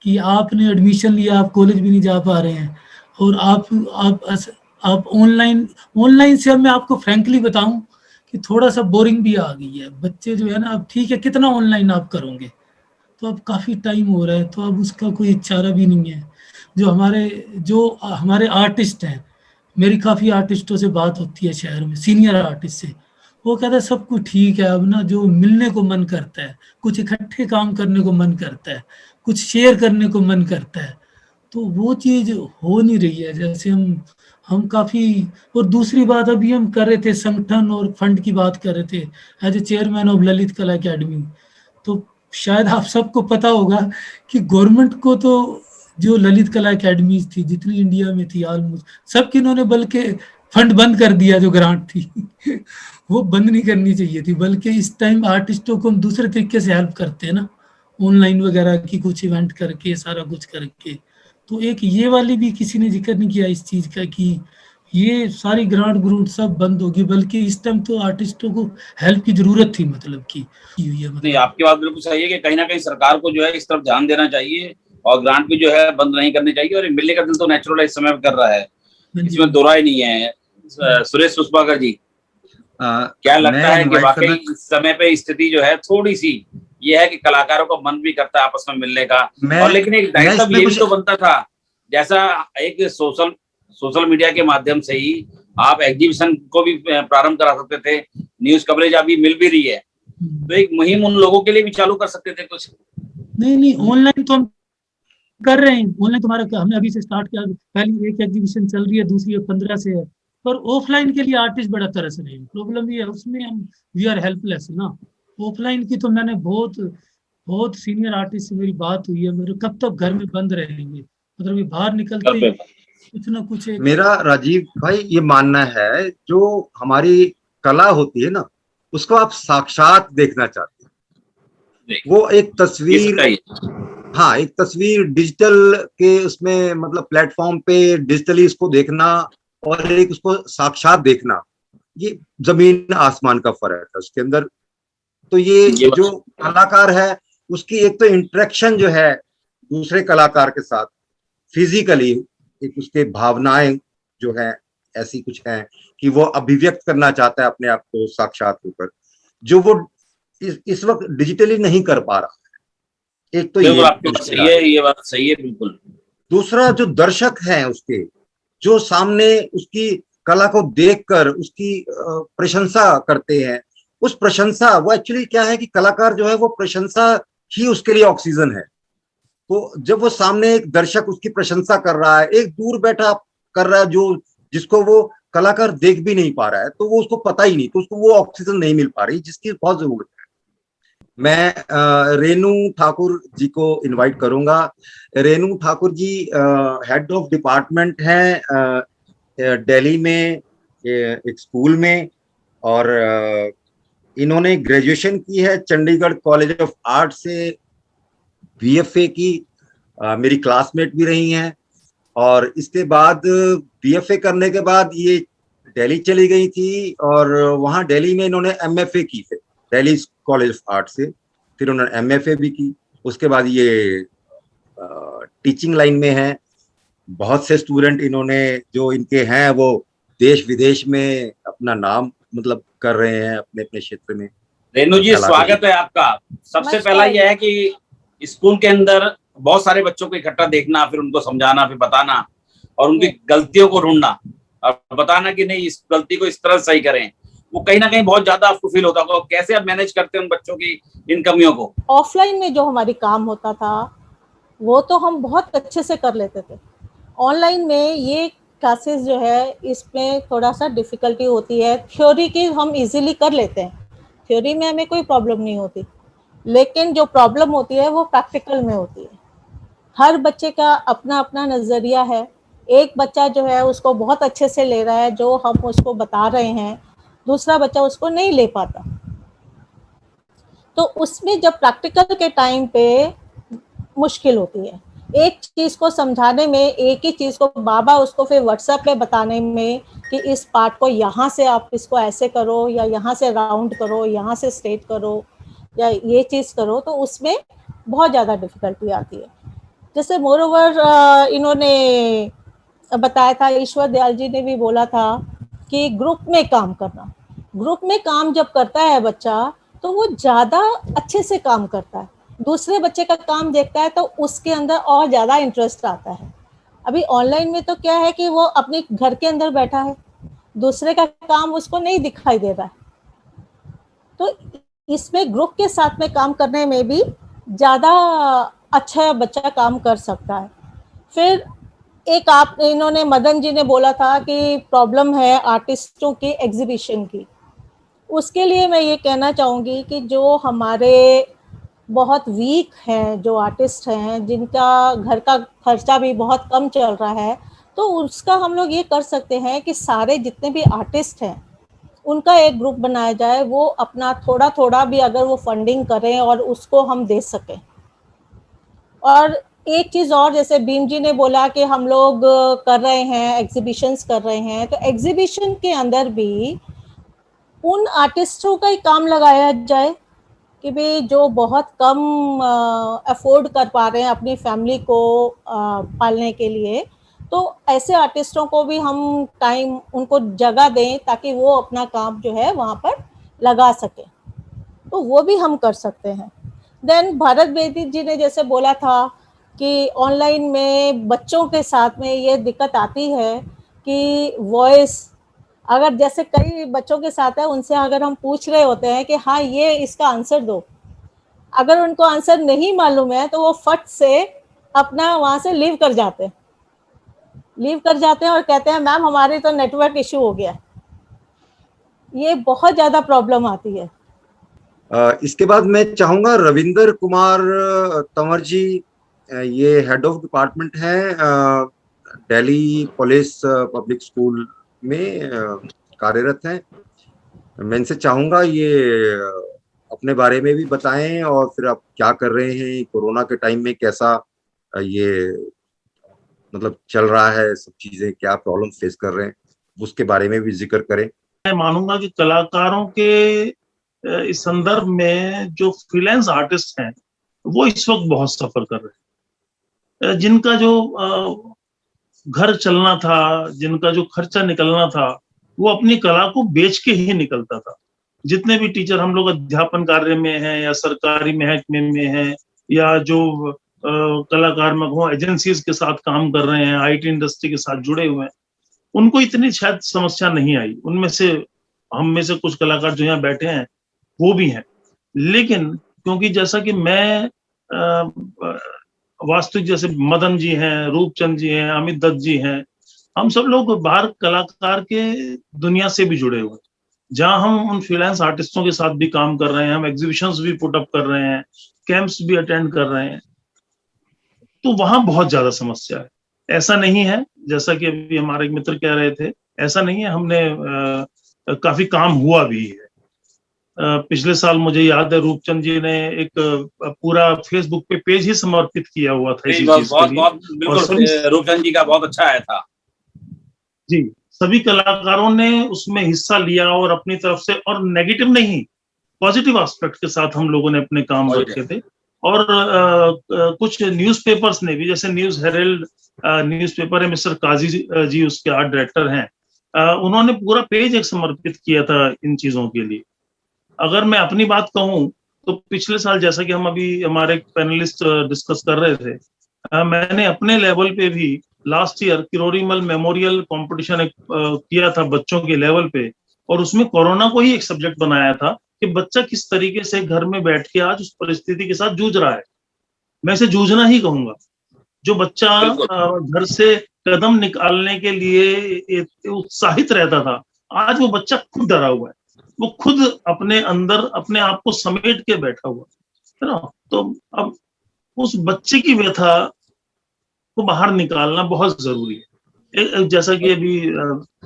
कि आपने एडमिशन लिया, आप कॉलेज भी नहीं जा पा रहे हैं, और आप ऑनलाइन से। अब मैं आपको फ्रैंकली बताऊं कि थोड़ा सा बोरिंग भी आ गई है। बच्चे जो है ना, अब ठीक है कितना ऑनलाइन आप करोगे, तो अब काफ़ी टाइम हो रहा है, तो अब उसका कोई चारा भी नहीं है। जो हमारे आर्टिस्ट हैं, मेरी काफ़ी आर्टिस्टों से बात होती है शहर में, सीनियर आर्टिस्ट से, वो कहते हैं सब कुछ ठीक है, अब ना जो मिलने को मन करता है, कुछ इकट्ठे काम करने को मन करता है, कुछ शेयर करने को मन करता है, तो वो चीज़ हो नहीं रही है जैसे हम काफ़ी। और दूसरी बात, अभी हम कर रहे थे संगठन और फंड की बात कर रहे थे as a chairman of Lalit Kala academy, तो शायद आप सबको पता होगा कि गवर्नमेंट को तो जो ललित कला अकेडमी थी जितनी इंडिया में थी ऑलमोस्ट सबकी इन्होंने बल्कि फंड बंद कर दिया जो ग्रांट थी वो बंद नहीं करनी चाहिए थी, बल्कि इस टाइम आर्टिस्टों को हम दूसरे तरीके से हेल्प करते हैं ना, ऑनलाइन वगैरह की कुछ इवेंट करके, सारा कुछ करके। तो एक ये वाली भी किसी ने जिक्र नहीं किया इस चीज का कि ये सारी ग्रांट ग्रूंट सब बंद होगी, बल्कि इस टाइम तो आर्टिस्टों को हेल्प की जरूरत थी, मतलब की हुई है। नहीं, मतलब आपकी बात बिल्कुल सही है कि कहीं ना कहीं सरकार को जो है इस तरफ ध्यान देना चाहिए और ग्रांट भी जो है बंद नहीं करनी चाहिए। और मिलने का दिल तो नेचुरल इस समय कर रहा है, हाँ जी, इसमें दो राय नहीं है। सुरेश पुष्पाकर जी, क्या लगता मैं है कि invite वाकई करना- इस समय पे स्थिति जो है थोड़ी सी ये है कि कलाकारों का मन भी करता है आपस में मिलने का, और लेकिन एक मैं दायित्व इसमें ये भी कुछ तो बनता था, जैसा एक सोशल मीडिया के माध्यम से ही आप एग्जीबिशन को भी प्रारंभ करा सकते थे, न्यूज कवरेज अभी मिल भी रही है, तो एक मुहिम उन लोगों के लिए भी चालू कर सकते थे कुछ। नहीं ऑनलाइन तो हम कर रहे हैं, ऑनलाइन तुम्हारा हमने अभी से स्टार्ट किया, पहली एक एग्जीबिशन चल रही है, दूसरी 15 से है, पर ऑफलाइन के लिए आर्टिस्ट बड़ा तरस रहे हैं। प्रॉब्लम ये है उसमें हम वी आर हेल्पलेस ना। ऑफलाइन की तो मैंने बहुत बहुत सीनियर आर्टिस्ट से मेरी बात हुई है, मेरे कब तक घर में बंद रहेंगे, मतलब ये बाहर निकलते ही कुछ ना कुछ एक मेरा राजीव भाई ये मानना है, जो हमारी कला होती है ना, उसको आप साक्षात देखना चाहते हैं। वो एक ये तस्वीर, सच्चाई हाँ एक तस्वीर डिजिटल के उसमें मतलब प्लेटफॉर्म पे डिजिटली इसको देखना और एक उसको साक्षात देखना, ये जमीन आसमान का फर्क है उसके अंदर। तो ये ये जो कलाकार है उसकी एक तो इंटरेक्शन जो है दूसरे कलाकार के साथ फिजिकली, एक उसके भावनाएं जो है ऐसी कुछ है कि वो अभिव्यक्त करना चाहता है अपने आप को साक्षात होकर, जो वो इस वक्त डिजिटली नहीं कर पा रहा है। एक तो बिल्कुल, ये आपकी बात सही है, ये बात सही है बिल्कुल। दूसरा जो दर्शक हैं उसके, जो सामने उसकी कला को देखकर उसकी प्रशंसा करते हैं, उस प्रशंसा वो एक्चुअली क्या है कि कलाकार जो है वो प्रशंसा ही उसके लिए ऑक्सीजन है। तो जब वो सामने एक दर्शक उसकी प्रशंसा कर रहा है, एक दूर बैठा कर रहा है जो जिसको वो कलाकार देख भी नहीं पा रहा है, तो वो उसको पता ही नहीं, तो उसको वो ऑक्सीजन नहीं मिल पा रही जिसकी बहुत जरूरत है। मैं रेनू ठाकुर जी को इनवाइट करूंगा। Renu Thakur ji head of department हैं दिल्ली में एक स्कूल में, और इन्होंने ग्रेजुएशन की है चंडीगढ़ कॉलेज ऑफ आर्ट से, बीएफए की, मेरी क्लासमेट भी रही हैं। और इसके बाद बीएफए करने के बाद ये दिल्ली चली गई थी, और वहाँ दिल्ली में इन्होंने एमएफए की थी दिल्ली कॉलेज ऑफ आर्ट से, फिर उन्होंने एमएफए भी की। उसके बाद ये टीचिंग लाइन में है। बहुत से स्टूडेंट इन्होंने जो इनके हैं वो देश विदेश में अपना नाम मतलब कर रहे हैं अपने अपने क्षेत्र में। रेनू जी, स्वागत है आपका। सबसे पहला यह है कि स्कूल के अंदर बहुत सारे बच्चों को इकट्ठा देखना, फिर उनको समझाना, फिर बताना, और उनकी गलतियों को ढूंढना और बताना कि नहीं इस गलती को इस तरह सही करें, वो कहीं ना कहीं बहुत ज्यादा आपको फील होता होगा। कैसे आप मैनेज करते हैं उन बच्चों की इन कमियों को? ऑफलाइन में जो हमारी काम होता था वो तो हम बहुत अच्छे से कर लेते थे। ऑनलाइन में ये क्लासेस जो है इसमें थोड़ा सा डिफिकल्टी होती है। थ्योरी की हम इजीली कर लेते हैं, थ्योरी में हमें कोई प्रॉब्लम नहीं होती, लेकिन जो प्रॉब्लम होती है वो प्रैक्टिकल में होती है। हर बच्चे का अपना अपना नज़रिया है। एक बच्चा जो है उसको बहुत अच्छे से ले रहा है जो हम उसको बता रहे हैं, दूसरा बच्चा उसको नहीं ले पाता। तो उसमें जब प्रैक्टिकल के टाइम पे मुश्किल होती है। एक चीज़ को समझाने में, एक ही चीज़ को बाबा उसको फिर व्हाट्सएप पे बताने में कि इस पार्ट को यहाँ से आप इसको ऐसे करो, या यहाँ से राउंड करो, यहाँ से स्ट्रेट करो, या ये चीज़ करो, तो उसमें बहुत ज़्यादा डिफिकल्टी आती है। जैसे मोरओवर इन्होंने बताया था, ईश्वर दयाल जी ने भी बोला था कि ग्रुप में काम करना। ग्रुप में काम जब करता है बच्चा तो वो ज़्यादा अच्छे से काम करता है, दूसरे बच्चे का काम देखता है तो उसके अंदर और ज़्यादा इंटरेस्ट आता है। अभी ऑनलाइन में तो क्या है कि वो अपने घर के अंदर बैठा है, दूसरे का काम उसको नहीं दिखाई दे रहा है, तो इसमें ग्रुप के साथ में काम करने में भी ज़्यादा अच्छा बच्चा काम कर सकता है। फिर एक आप इन्होंने मदन जी ने बोला था कि प्रॉब्लम है आर्टिस्टों की एग्जीबिशन की। उसके लिए मैं ये कहना चाहूँगी कि जो हमारे बहुत वीक हैं, जो आर्टिस्ट हैं जिनका घर का खर्चा भी बहुत कम चल रहा है, तो उसका हम लोग ये कर सकते हैं कि सारे जितने भी आर्टिस्ट हैं उनका एक ग्रुप बनाया जाए, वो अपना थोड़ा थोड़ा भी अगर वो फंडिंग करें और उसको हम दे सकें। और एक चीज और, जैसे भीम जी ने बोला कि हम लोग कर रहे हैं, एग्जीबिशंस कर रहे हैं, तो एग्जीबिशन के अंदर भी उन आर्टिस्टों का ही काम लगाया जाए कि भाई जो बहुत कम अफोर्ड कर पा रहे हैं अपनी फैमिली को पालने के लिए, तो ऐसे आर्टिस्टों को भी हम टाइम, उनको जगह दें ताकि वो अपना काम जो है वहाँ पर लगा सकें, तो वो भी हम कर सकते हैं। देन भारत बेदी जी ने जैसे बोला था कि ऑनलाइन में बच्चों के साथ में ये दिक्कत आती है कि वॉइस, अगर जैसे कई बच्चों के साथ है, उनसे अगर हम पूछ रहे होते हैं कि हाँ ये इसका आंसर दो, अगर उनको आंसर नहीं मालूम है तो वो फट से अपना वहाँ से लीव कर जाते हैं और कहते हैं मैम हमारी तो नेटवर्क इश्यू हो गया। ये बहुत ज़्यादा प्रॉब्लम आती है। इसके बाद मैं चाहूंगा रविंदर कुमार तंवर जी, ये हेड ऑफ डिपार्टमेंट हैं दिल्ली पुलिस पब्लिक स्कूल में कार्यरत हैं। मैं इनसे चाहूंगा ये अपने बारे में भी बताएं और फिर आप क्या कर रहे हैं कोरोना के टाइम में, कैसा ये मतलब चल रहा है, सब चीजें क्या प्रॉब्लम फेस कर रहे हैं, उसके बारे में भी जिक्र करें। मैं मानूंगा कि कलाकारों के इस संदर्भ में जो फ्रीलांस आर्टिस्ट हैं वो इस वक्त बहुत सफर कर रहे हैं। जिनका जो घर चलना था, जिनका जो खर्चा निकलना था, वो अपनी कला को बेच के ही निकलता था। जितने भी टीचर हम लोग अध्यापन कार्य में हैं या सरकारी महकमे में हैं या जो कलाकार मगहों एजेंसीज के साथ काम कर रहे हैं, आईटी इंडस्ट्री के साथ जुड़े हुए हैं, उनको इतनी शायद समस्या नहीं आई। उनमें से हम में से कुछ कलाकार जो यहाँ बैठे हैं वो भी हैं, लेकिन क्योंकि जैसा कि मैं वास्तविक, जैसे मदन जी हैं, रूपचंद जी हैं, अमित दत्त जी हैं, हम सब लोग बाहर कलाकार के दुनिया से भी जुड़े हुए हैं, जहां हम उन फ्रीलांस आर्टिस्टों के साथ भी काम कर रहे हैं, हम एग्जीबिशंस भी पुट अप कर रहे हैं, कैंप्स भी अटेंड कर रहे हैं, तो वहां बहुत ज्यादा समस्या है। ऐसा नहीं है, जैसा कि अभी हमारे एक मित्र कह रहे थे, ऐसा नहीं है, हमने काफी काम हुआ भी है। पिछले साल मुझे याद है रूपचंद जी ने एक पूरा फेसबुक पे पेज ही समर्पित किया हुआ था इसी चीज के लिए। बिल्कुल रूपचंद जी का बहुत अच्छा आया था जी। सभी कलाकारों ने उसमें हिस्सा लिया और अपनी तरफ से, और नेगेटिव नहीं, पॉजिटिव एस्पेक्ट के साथ हम लोगों ने अपने काम रखे थे। और कुछ न्यूज़पेपर्स ने भी, जैसे न्यूज़ हेरल्ड न्यूज़पेपर है, मिस्टर काजी जी उसके आर्ट डायरेक्टर हैं, उन्होंने पूरा पेज एक समर्पित किया था इन चीजों के लिए। अगर मैं अपनी बात कहूं तो पिछले साल, जैसा कि हम अभी हमारे पैनलिस्ट डिस्कस कर रहे थे, मैंने अपने लेवल पे भी last year Kirori Mal memorial competition किया था बच्चों के लेवल पे, और उसमें कोरोना को ही एक सब्जेक्ट बनाया था कि बच्चा किस तरीके से घर में बैठ के आज उस परिस्थिति के साथ जूझ रहा है। मैं इसे जूझना ही कहूंगा। जो बच्चा घर से कदम निकालने के लिए उत्साहित रहता था, आज वो बच्चा खुद डरा हुआ है, वो खुद अपने अंदर अपने आप को समेट के बैठा हुआ है ना। तो अब उस बच्चे की व्यथा को बाहर निकालना बहुत जरूरी है। जैसा कि अभी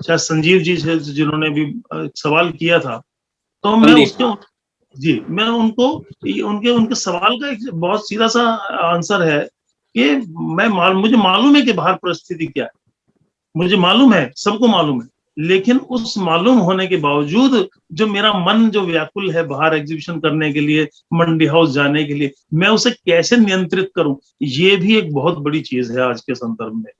शायद संजीव जी से जिन्होंने भी सवाल किया था, तो मैं उसके जी मैं उनको उनके सवाल का एक बहुत सीधा सा आंसर है कि मुझे मालूम है कि बाहर परिस्थिति क्या है, मुझे मालूम है, सबको मालूम है, लेकिन उस मालूम होने के बावजूद जो मेरा मन जो व्याकुल है बाहर एग्जीबिशन करने के लिए, मंडी हाउस जाने के लिए, मैं उसे कैसे नियंत्रित करूं, ये भी एक बहुत बड़ी चीज है आज के संदर्भ में।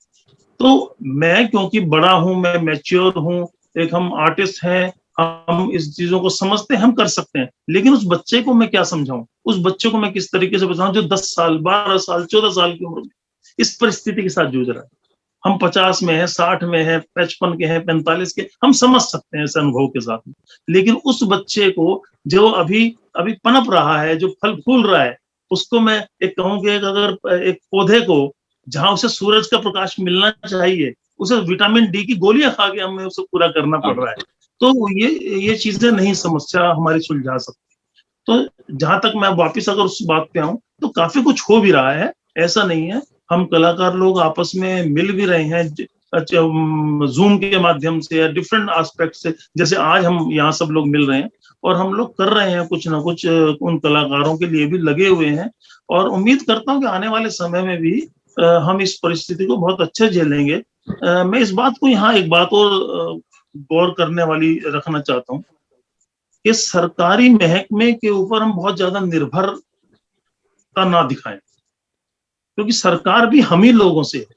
तो मैं क्योंकि बड़ा हूं, मैं मैच्योर हूं, एक हम आर्टिस्ट हैं, हम इस चीजों को समझते हैं, हम कर सकते हैं, लेकिन उस बच्चे को मैं क्या समझाऊं, उस बच्चे को मैं किस तरीके से बताऊं जो 10 साल 12 साल 14 साल की उम्र में इस परिस्थिति के साथ जूझ रहा है। हम 50 में हैं, 60 में हैं, 55 के हैं, 45 के, हम समझ सकते हैं इस अनुभव के साथ, लेकिन उस बच्चे को जो अभी पनप रहा है, जो फल फूल रहा है, उसको मैं एक कहूँ कि अगर एक पौधे को जहां उसे सूरज का प्रकाश मिलना चाहिए, उसे विटामिन डी की गोलियां खा के हमें उसे पूरा करना पड़ रहा है, तो ये चीजें नहीं समस्या हमारी सुलझा सकती। तो जहां तक मैं वापिस अगर उस बात पे आऊं, तो काफी कुछ हो भी रहा है, ऐसा नहीं है। हम कलाकार लोग आपस में मिल भी रहे हैं, जूम के माध्यम से या डिफरेंट एस्पेक्ट से, जैसे आज हम यहाँ सब लोग मिल रहे हैं और हम लोग कर रहे हैं कुछ ना कुछ उन कलाकारों के लिए भी लगे हुए हैं, और उम्मीद करता हूँ कि आने वाले समय में भी हम इस परिस्थिति को बहुत अच्छे झेलेंगे। मैं इस बात को यहाँ एक बात और गौर करने वाली रखना चाहता हूँ कि सरकारी महकमे के ऊपर हम बहुत ज्यादा निर्भरता ना दिखाएं, क्योंकि सरकार भी हम ही लोगों से है।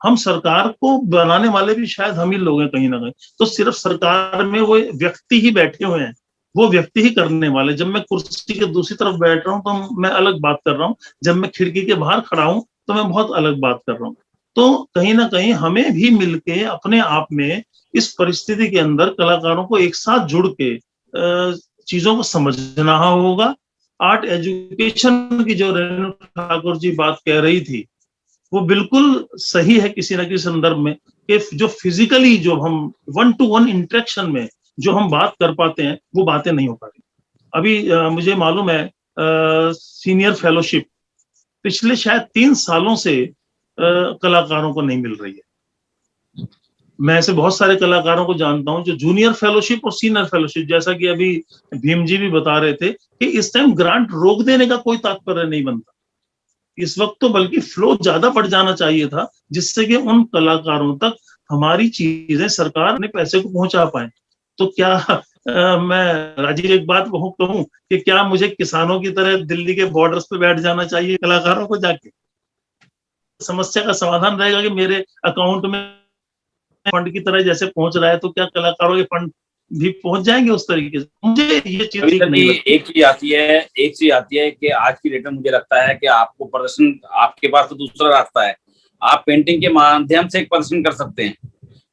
हम सरकार को बनाने वाले भी शायद हम ही लोग हैं कहीं ना कहीं। तो सिर्फ सरकार में वो व्यक्ति ही बैठे हुए हैं, वो व्यक्ति ही करने वाले। जब मैं कुर्सी के दूसरी तरफ बैठ रहा हूँ तो मैं अलग बात कर रहा हूँ, जब मैं खिड़की के बाहर खड़ा हूँ तो मैं बहुत अलग बात कर रहा हूँ। तो कहीं ना कहीं हमें भी मिलके अपने आप में इस परिस्थिति के अंदर कलाकारों को एक साथ जुड़ के चीजों को समझना होगा। आर्ट एजुकेशन की जो रेणु ठाकुर जी बात कह रही थी वो बिल्कुल सही है किसी न किसी संदर्भ में, कि जो फिजिकली जो हम 1-to-1 इंटरेक्शन में जो हम बात कर पाते हैं वो बातें नहीं हो पाती। अभी मुझे मालूम है सीनियर फेलोशिप पिछले शायद 3 सालों से कलाकारों को नहीं मिल रही है। मैं ऐसे बहुत सारे कलाकारों को जानता हूं जो जूनियर फेलोशिप और सीनियर फेलोशिप, जैसा कि अभी भीम जी भी बता रहे थे कि इस टाइम ग्रांट रोक देने का कोई तात्पर्य नहीं बनता। इस वक्त तो बल्कि फ्लो ज्यादा बढ़ जाना चाहिए था, जिससे कि उन कलाकारों तक हमारी चीजें सरकार ने पैसे को पहुंचा पाए। तो क्या मैं राजीव एक बात कहूं कि क्या मुझे किसानों की तरह दिल्ली के बॉर्डर्स पे बैठ जाना चाहिए कलाकारों को जाके? समस्या का समाधान रहेगा कि मेरे अकाउंट में फंड की तरह जैसे पहुंच रहा है, तो क्या कलाकारों के फंड भी पहुंच जाएंगे उस तरीके से? मुझे ये चीज ठीक नहीं लगती। एक चीज आती है कि आज की डेट में मुझे लगता है कि आपको प्रदर्शन, आपके पास तो दूसरा रास्ता है, आप पेंटिंग के माध्यम से एक प्रदर्शन कर सकते हैं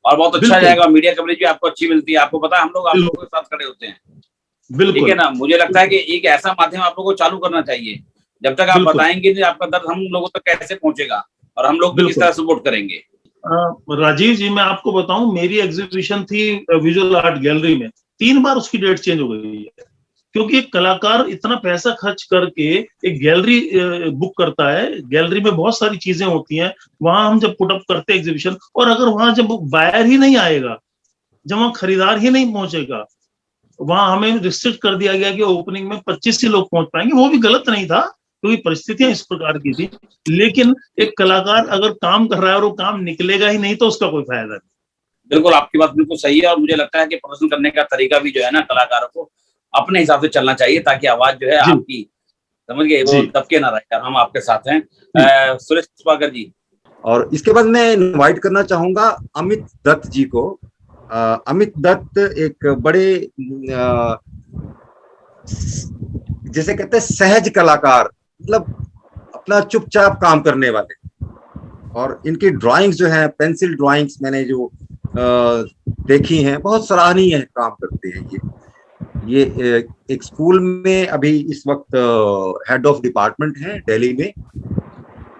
और बहुत अच्छा जाएगा। मीडिया कवरेज भी आपको अच्छी मिलती है। आपको पता है हम लोग आप लोगों के साथ खड़े होते हैं, ठीक है ना। मुझे लगता है कि एक ऐसा माध्यम आप लोगों को चालू करना चाहिए। जब तक आप बताएंगे नहीं आपका दर्द हम लोगों तक कैसे पहुंचेगा और हम लोग किस तरह सपोर्ट करेंगे। राजीव जी, मैं आपको बताऊं, मेरी एग्जीबिशन थी विजुअल आर्ट गैलरी में, 3 बार उसकी डेट चेंज हो गई है, क्योंकि एक कलाकार इतना पैसा खर्च करके एक गैलरी बुक करता है। गैलरी में बहुत सारी चीजें होती हैं, वहां हम जब पुटअप करते हैं एग्जीबिशन, और अगर वहां जब बायर ही नहीं आएगा, जब वहां खरीदार ही नहीं पहुंचेगा, वहां हमें रिस्ट्रिक्ट कर दिया गया कि ओपनिंग में 25 ही लोग पहुंच पाएंगे। वो भी गलत नहीं था, क्योंकि परिस्थितियां इस प्रकार की थी। लेकिन एक कलाकार अगर काम कर रहा है और वो काम निकलेगा ही नहीं तो उसका कोई फायदा नहीं। बिल्कुल, आपकी बात बिल्कुल सही है। और मुझे लगता है कि प्रदर्शन करने का तरीका भी जो है ना, कलाकारों को अपने हिसाब से चलना चाहिए, ताकि आवाज जो है आपकी, समझ गए, वो दबके ना रहे। हम आपके साथ हैं। सुरेश पुष्पाकर जी। और इसके बाद मैं इनवाइट करना चाहूंगा अमित दत्त जी को। अमित दत्त एक बड़े जैसे कहते हैं सहज कलाकार, मतलब अपना चुपचाप काम करने वाले। और इनकी ड्राइंग्स जो है, पेंसिल ड्राइंग्स मैंने जो देखी हैं, बहुत सराहनीय काम करते हैं। ये एक स्कूल में अभी इस वक्त हेड ऑफ डिपार्टमेंट है दिल्ली में।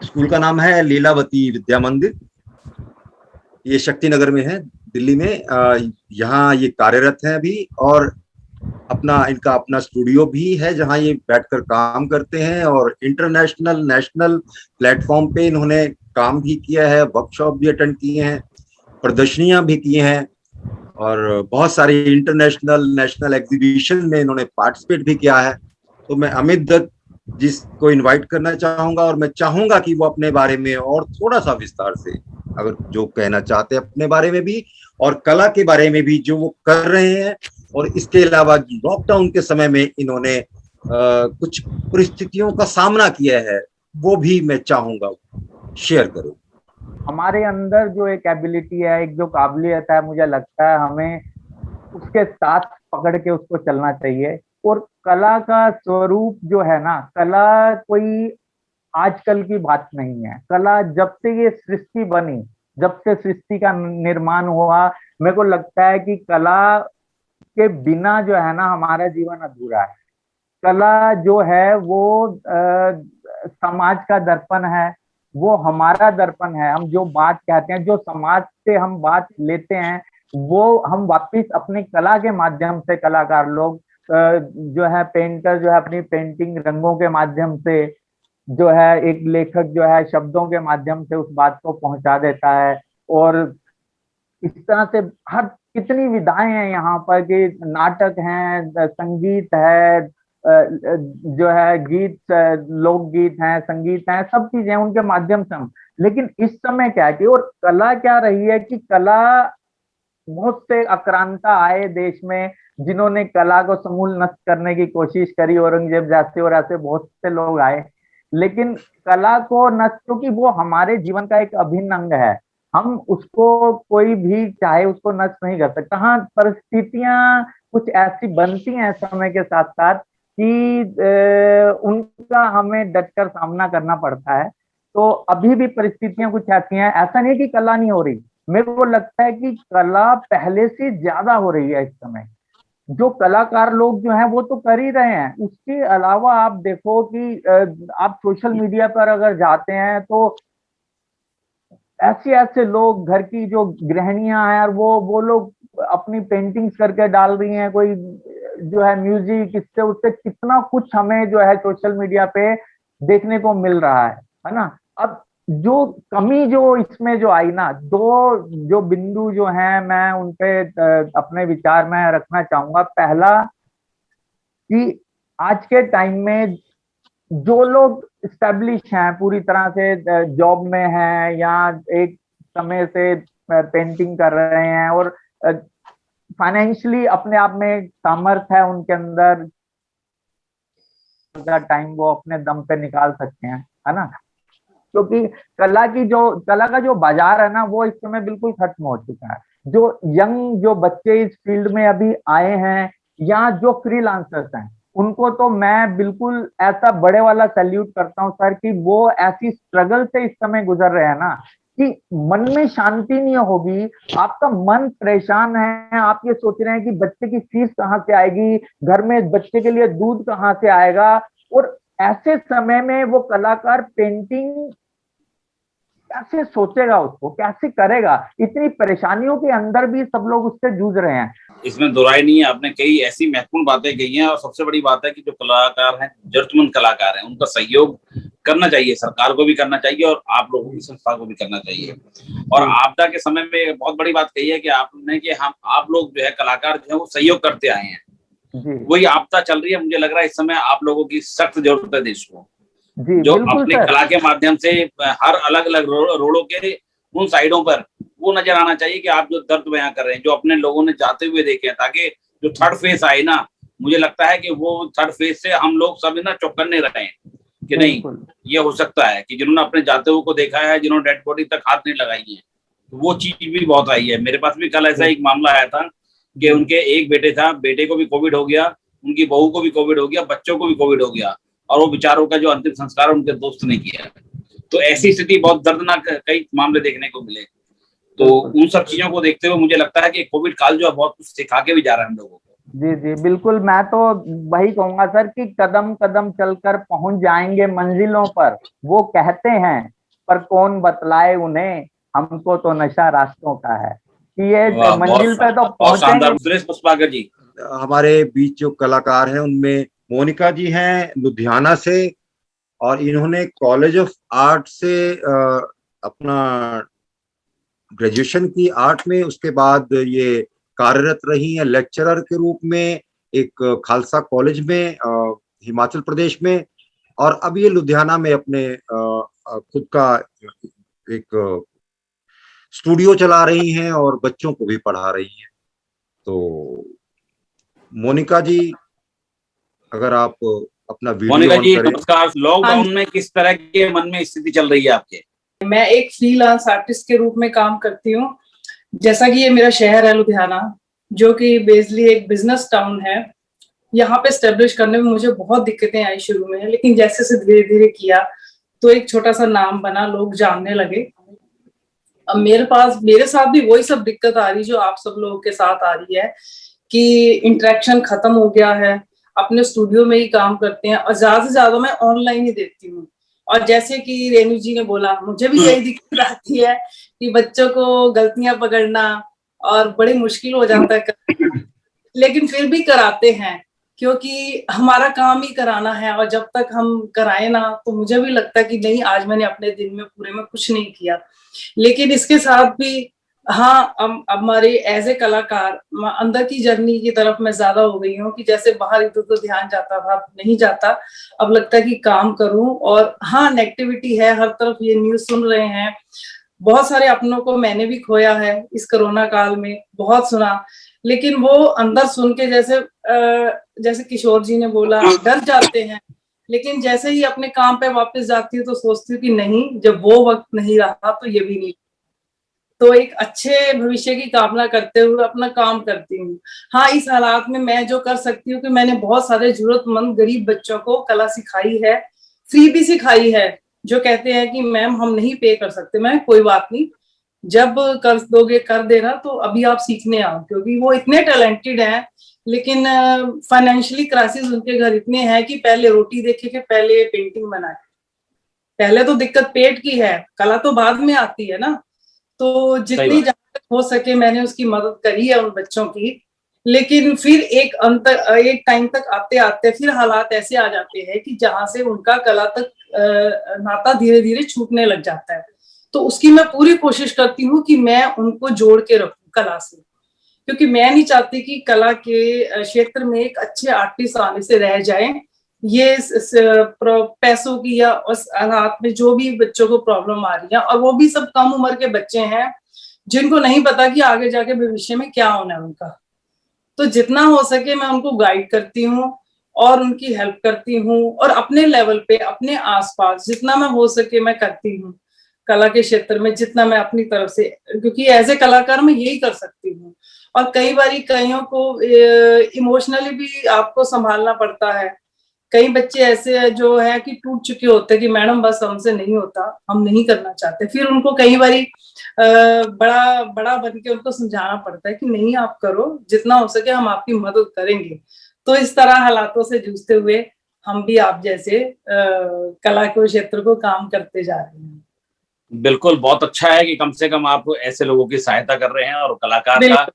स्कूल का नाम है लीलावती विद्या मंदिर, ये शक्ति नगर में है दिल्ली में। यहाँ ये कार्यरत है अभी, और इनका अपना स्टूडियो भी है जहाँ ये बैठकर काम करते हैं। और इंटरनेशनल नेशनल प्लेटफॉर्म पे इन्होंने काम भी किया है, वर्कशॉप भी अटेंड किए हैं, प्रदर्शनियां भी की हैं, और बहुत सारी इंटरनेशनल नेशनल एग्जीबिशन में इन्होंने पार्टिसिपेट भी किया है। तो मैं अमित दत्त जिसको इनवाइट करना चाहूंगा, और मैं चाहूंगा कि वो अपने बारे में और थोड़ा सा विस्तार से अगर जो कहना चाहते हैं अपने बारे में भी, और कला के बारे में भी जो वो कर रहे हैं। और इसके अलावा लॉकडाउन के समय में इन्होंने कुछ परिस्थितियों का सामना किया है, वो भी मैं चाहूंगा शेयर करूं। हमारे अंदर जो एक एबिलिटी है, एक जो काबिलियत है, मुझे लगता है हमें उसके साथ पकड़ के उसको चलना चाहिए। और कला का स्वरूप जो है ना, कला कोई आजकल की बात नहीं है। कला जब से ये सृष्टि बनी, जब से सृष्टि का निर्माण हुआ, मेरे को लगता है कि कला के बिना जो है ना हमारा जीवन अधूरा है। कला जो है वो समाज का दर्पण है, वो हमारा दर्पण है। हम जो बात कहते हैं, जो समाज से हम बात लेते हैं, वो हम वापिस अपनी कला के माध्यम से, कलाकार लोग जो है, पेंटर जो है अपनी पेंटिंग रंगों के माध्यम से, जो है एक लेखक जो है शब्दों के माध्यम से उस बात को पहुंचा देता है। और इस तरह से हर कितनी विधाएं हैं यहाँ पर कि नाटक हैं, संगीत है, जो है गीत, लोकगीत हैं, संगीत हैं, सब चीजें उनके माध्यम से हम। लेकिन इस समय क्या है कि और कला क्या रही है कि कला, बहुत से आक्रांता आए देश में जिन्होंने कला को समूल नष्ट करने की कोशिश करी, औरंगजेब जैसे और ऐसे बहुत से लोग आए, लेकिन कला को नष्ट, क्योंकि वो हमारे जीवन का एक अभिन्न अंग है, हम उसको कोई भी चाहे उसको नष्ट नहीं कर सकता। हाँ, परिस्थितियां कुछ ऐसी बनती हैं समय के साथ साथ कि उनका हमें डटकर सामना करना पड़ता है। तो अभी भी परिस्थितियां कुछ ऐसी हैं, ऐसा नहीं कि कला नहीं हो रही, मेरे को लगता है कि कला पहले से ज्यादा हो रही है इस समय। जो कलाकार लोग जो हैं वो तो कर ही रहे हैं, उसके अलावा आप देखो कि आप सोशल मीडिया पर अगर जाते हैं तो ऐसे ऐसे लोग, घर की जो गृहिणियां हैं वो लोग अपनी पेंटिंग्स करके डाल रही हैं, कोई जो है म्यूजिक, इससे उससे कितना कुछ हमें जो है सोशल मीडिया पे देखने को मिल रहा है ना। अब जो कमी जो इसमें जो आई ना, दो जो बिंदु जो हैं मैं उनपे अपने विचार में रखना चाहूंगा। पहला कि आज के टाइम में जो लोग स्टैब्लिश हैं, पूरी तरह से जॉब में हैं या एक समय से पेंटिंग कर रहे हैं और फाइनेंशियली अपने आप में सामर्थ्य है उनके अंदर, टाइम वो अपने दम पे निकाल सकते हैं, है ना। क्योंकि कला का जो बाजार है ना वो इस समय बिल्कुल खत्म हो चुका है। जो यंग जो बच्चे इस फील्ड में अभी आए हैं या जो फ्रीलांसर्स हैं, उनको तो मैं बिल्कुल ऐसा बड़े वाला सैल्यूट करता हूं सर कि वो ऐसी स्ट्रगल से इस समय गुजर रहे हैं ना कि मन में शांति नहीं होगी, आपका मन परेशान है, आप ये सोच रहे हैं कि बच्चे की फीस कहाँ से आएगी, घर में बच्चे के लिए दूध कहाँ से आएगा, और ऐसे समय में वो कलाकार पेंटिंग कैसे सोचेगा, उसको कैसे करेगा, इतनी परेशानियों के अंदर भी सब लोग उससे जूझ रहे हैं। इसमें दुराई नहीं है, आपने कई ऐसी महत्वपूर्ण बातें कही हैं और सबसे बड़ी बात है कि जो कलाकार हैं, जरूरतमंद कलाकार हैं, उनका सहयोग करना चाहिए, सरकार को भी करना चाहिए और आप लोगों की संस्था को भी करना चाहिए। और आपदा के समय में बहुत बड़ी बात कही है कि आपने कि हम आप लोग जो है कलाकार जो है वो सहयोग करते आए हैं, वही आपदा चल रही है, मुझे लग रहा है इस समय आप लोगों की सख्त जरूरत है देश को, जो अपनी कला के माध्यम से हर अलग अलग रोडों के उन साइडों पर वो नजर आना चाहिए कि आप जो दर्द बयां कर रहे हैं, जो अपने लोगों ने जाते हुए देखे हैं, ताकि जो थर्ड फेज आए ना, मुझे लगता है कि वो थर्ड फेज से हम लोग सब ना चौकन्ने रहे हैं कि नहीं, ये हो सकता है कि जिन्होंने अपने जाते हुए को देखा है, जिन्होंने डेड बॉडी तक हाथ नहीं लगाई है, तो वो चीज भी बहुत आई है। मेरे पास भी कल ऐसा एक मामला आया था कि उनके एक बेटे था, बेटे को भी कोविड हो गया, उनकी बहू को भी कोविड हो गया, बच्चों को भी कोविड हो गया, और वो बेचारों का जो अंतिम संस्कार उनके दोस्त ने किया। तो ऐसी स्थिति बहुत दर्दनाक कई मामले देखने को मिले। तो उन सब चीजों को देखते हुए मुझे लगता है कि कोविड काल जो है बहुत कुछ सिखा के भी जा रहा है हम लोगों को। जी जी बिल्कुल, मैं तो वही कहूंगा सर कि कदम कदम चलकर पहुंच जाएंगे मंजिलों पर, वो कहते हैं, पर कौन बतलाए उन्हें, हमको तो नशा रास्तों का है कि ये मंजिल पे तो पहुंचेंगे। सुरेश पुष्पाकर जी हमारे बीच जो कलाकार हैं उनमें मोनिका जी हैं लुधियाना से, और इन्होंने कॉलेज ऑफ आर्ट से अपना ग्रेजुएशन की आर्ट में, उसके बाद ये कार्यरत रही हैं लेक्चरर के रूप में एक खालसा कॉलेज में हिमाचल प्रदेश में, और अब ये लुधियाना में अपने खुद का एक स्टूडियो चला रही हैं और बच्चों को भी पढ़ा रही हैं। तो मोनिका जी, अगर आप अपना वीडियो मोनिका जी करें। नमस्कार। लॉकडाउन में किस तरह के मन में स्थिति चल रही है आपके? मैं एक फ्रीलांस आर्टिस्ट के रूप में काम करती हूँ। जैसा कि ये मेरा शहर है लुधियाना, जो कि बेसिकली एक बिजनेस टाउन है, यहाँ पे स्टेब्लिश करने में मुझे बहुत दिक्कतें आई शुरू में, लेकिन जैसे से धीरे धीरे किया तो एक छोटा सा नाम बना, लोग जानने लगे। अब मेरे साथ भी वही सब दिक्कत आ रही जो आप सब लोगों के साथ आ रही है कि इंटरेक्शन खत्म हो गया है, अपने स्टूडियो में ही काम करते हैं और ज्यादा से ज्यादा मैं ऑनलाइन ही देखती हूँ। और जैसे कि रेणु जी ने बोला, मुझे भी यही दिक्कत आती है कि बच्चों को गलतियां पकड़ना और बड़ी मुश्किल हो जाता है, लेकिन फिर भी कराते हैं क्योंकि हमारा काम ही कराना है, और जब तक हम कराए ना तो मुझे भी लगता है कि नहीं, आज मैंने अपने दिन में पूरे में कुछ नहीं किया। लेकिन इसके साथ भी हाँ, अब हमारे एज ए कलाकार अंदर की जर्नी की तरफ मैं ज्यादा हो गई हूँ कि जैसे बाहर इधर तो ध्यान जाता था, अब नहीं जाता। अब लगता है कि काम करूं। और हाँ, नेगेटिविटी है हर तरफ, ये न्यूज सुन रहे हैं। बहुत सारे अपनों को मैंने भी खोया है इस कोरोना काल में, बहुत सुना। लेकिन वो अंदर सुन के जैसे किशोर जी ने बोला, डर जाते हैं। लेकिन जैसे ही अपने काम पे वापस जाती हूँ तो सोचती हूँ कि नहीं, जब वो वक्त नहीं रहा तो ये भी नहीं। तो एक अच्छे भविष्य की कामना करते हुए अपना काम करती हूँ। हाँ, इस हालात में मैं जो कर सकती हूँ कि मैंने बहुत सारे जरूरतमंद गरीब बच्चों को कला सिखाई है, फ्री भी सिखाई है। जो कहते हैं कि मैम हम नहीं पे कर सकते, मैं कोई बात नहीं, जब कर दोगे कर देना, तो अभी आप सीखने आओ। क्योंकि वो इतने टैलेंटेड हैं, लेकिन फाइनेंशियली क्राइसिस उनके घर इतने हैं कि पहले रोटी देखे के पहले पेंटिंग बनाए। पहले तो दिक्कत पेट की है, कला तो बाद में आती है ना। तो जितनी जहां तक हो सके मैंने उसकी मदद करी है उन बच्चों की। लेकिन फिर एक टाइम तक आते आते फिर हालात ऐसे आ जाते हैं कि जहां से उनका कला तक नाता धीरे धीरे छूटने लग जाता है। तो उसकी मैं पूरी कोशिश करती हूँ कि मैं उनको जोड़ के रखूं कला से। क्योंकि मैं नहीं चाहती कि कला के क्षेत्र में एक अच्छे आर्टिस्ट आने से रह जाए। ये पैसों की या उस हालात में जो भी बच्चों को प्रॉब्लम आ रही है, और वो भी सब कम उम्र के बच्चे हैं जिनको नहीं पता कि आगे जाके भविष्य में क्या होना है उनका। तो जितना हो सके मैं उनको गाइड करती हूँ और उनकी हेल्प करती हूँ, और अपने लेवल पे अपने आसपास जितना मैं हो सके मैं करती हूँ कला के क्षेत्र में, जितना मैं अपनी तरफ से। क्योंकि एज ए कलाकार मैं यही कर सकती हूँ। और कई बारी कईयों को इमोशनली भी आपको संभालना पड़ता है। कई बच्चे ऐसे हैं जो है कि टूट चुके होते हैं कि मैडम बस हमसे नहीं होता, हम नहीं करना चाहते। फिर उनको कई बारी बड़ा बड़ा बन के उनको समझाना पड़ता है कि नहीं आप करो, जितना हो सके हम आपकी मदद करेंगे। तो इस तरह हालातों से जूझते हुए हम भी आप जैसे कला के क्षेत्र को काम करते जा रहे हैं। बिल्कुल, बहुत अच्छा है कि कम से कम आप ऐसे लोगों की सहायता कर रहे हैं। और कलाकार का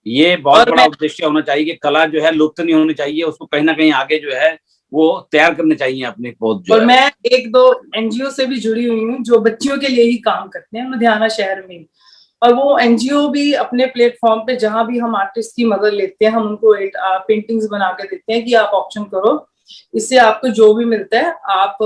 ये बहुत बड़ा उद्देश्य होना चाहिए कि कला जो है लुप्त नहीं होनी चाहिए, उसको कहीं ना कहीं आगे जो है वो तैयार करने चाहिए अपने पौध जो और है। मैं एक दो एनजीओ से भी जुड़ी हुई हूँ जो बच्चियों के लिए ही काम करते हैं लुधियाना शहर में। और वो एनजीओ भी अपने प्लेटफॉर्म पे जहां भी हम आर्टिस्ट की मदद लेते हैं, हम उनको पेंटिंग्स बना के देते हैं कि आप ऑप्शन करो, इससे आपको जो भी मिलता है आप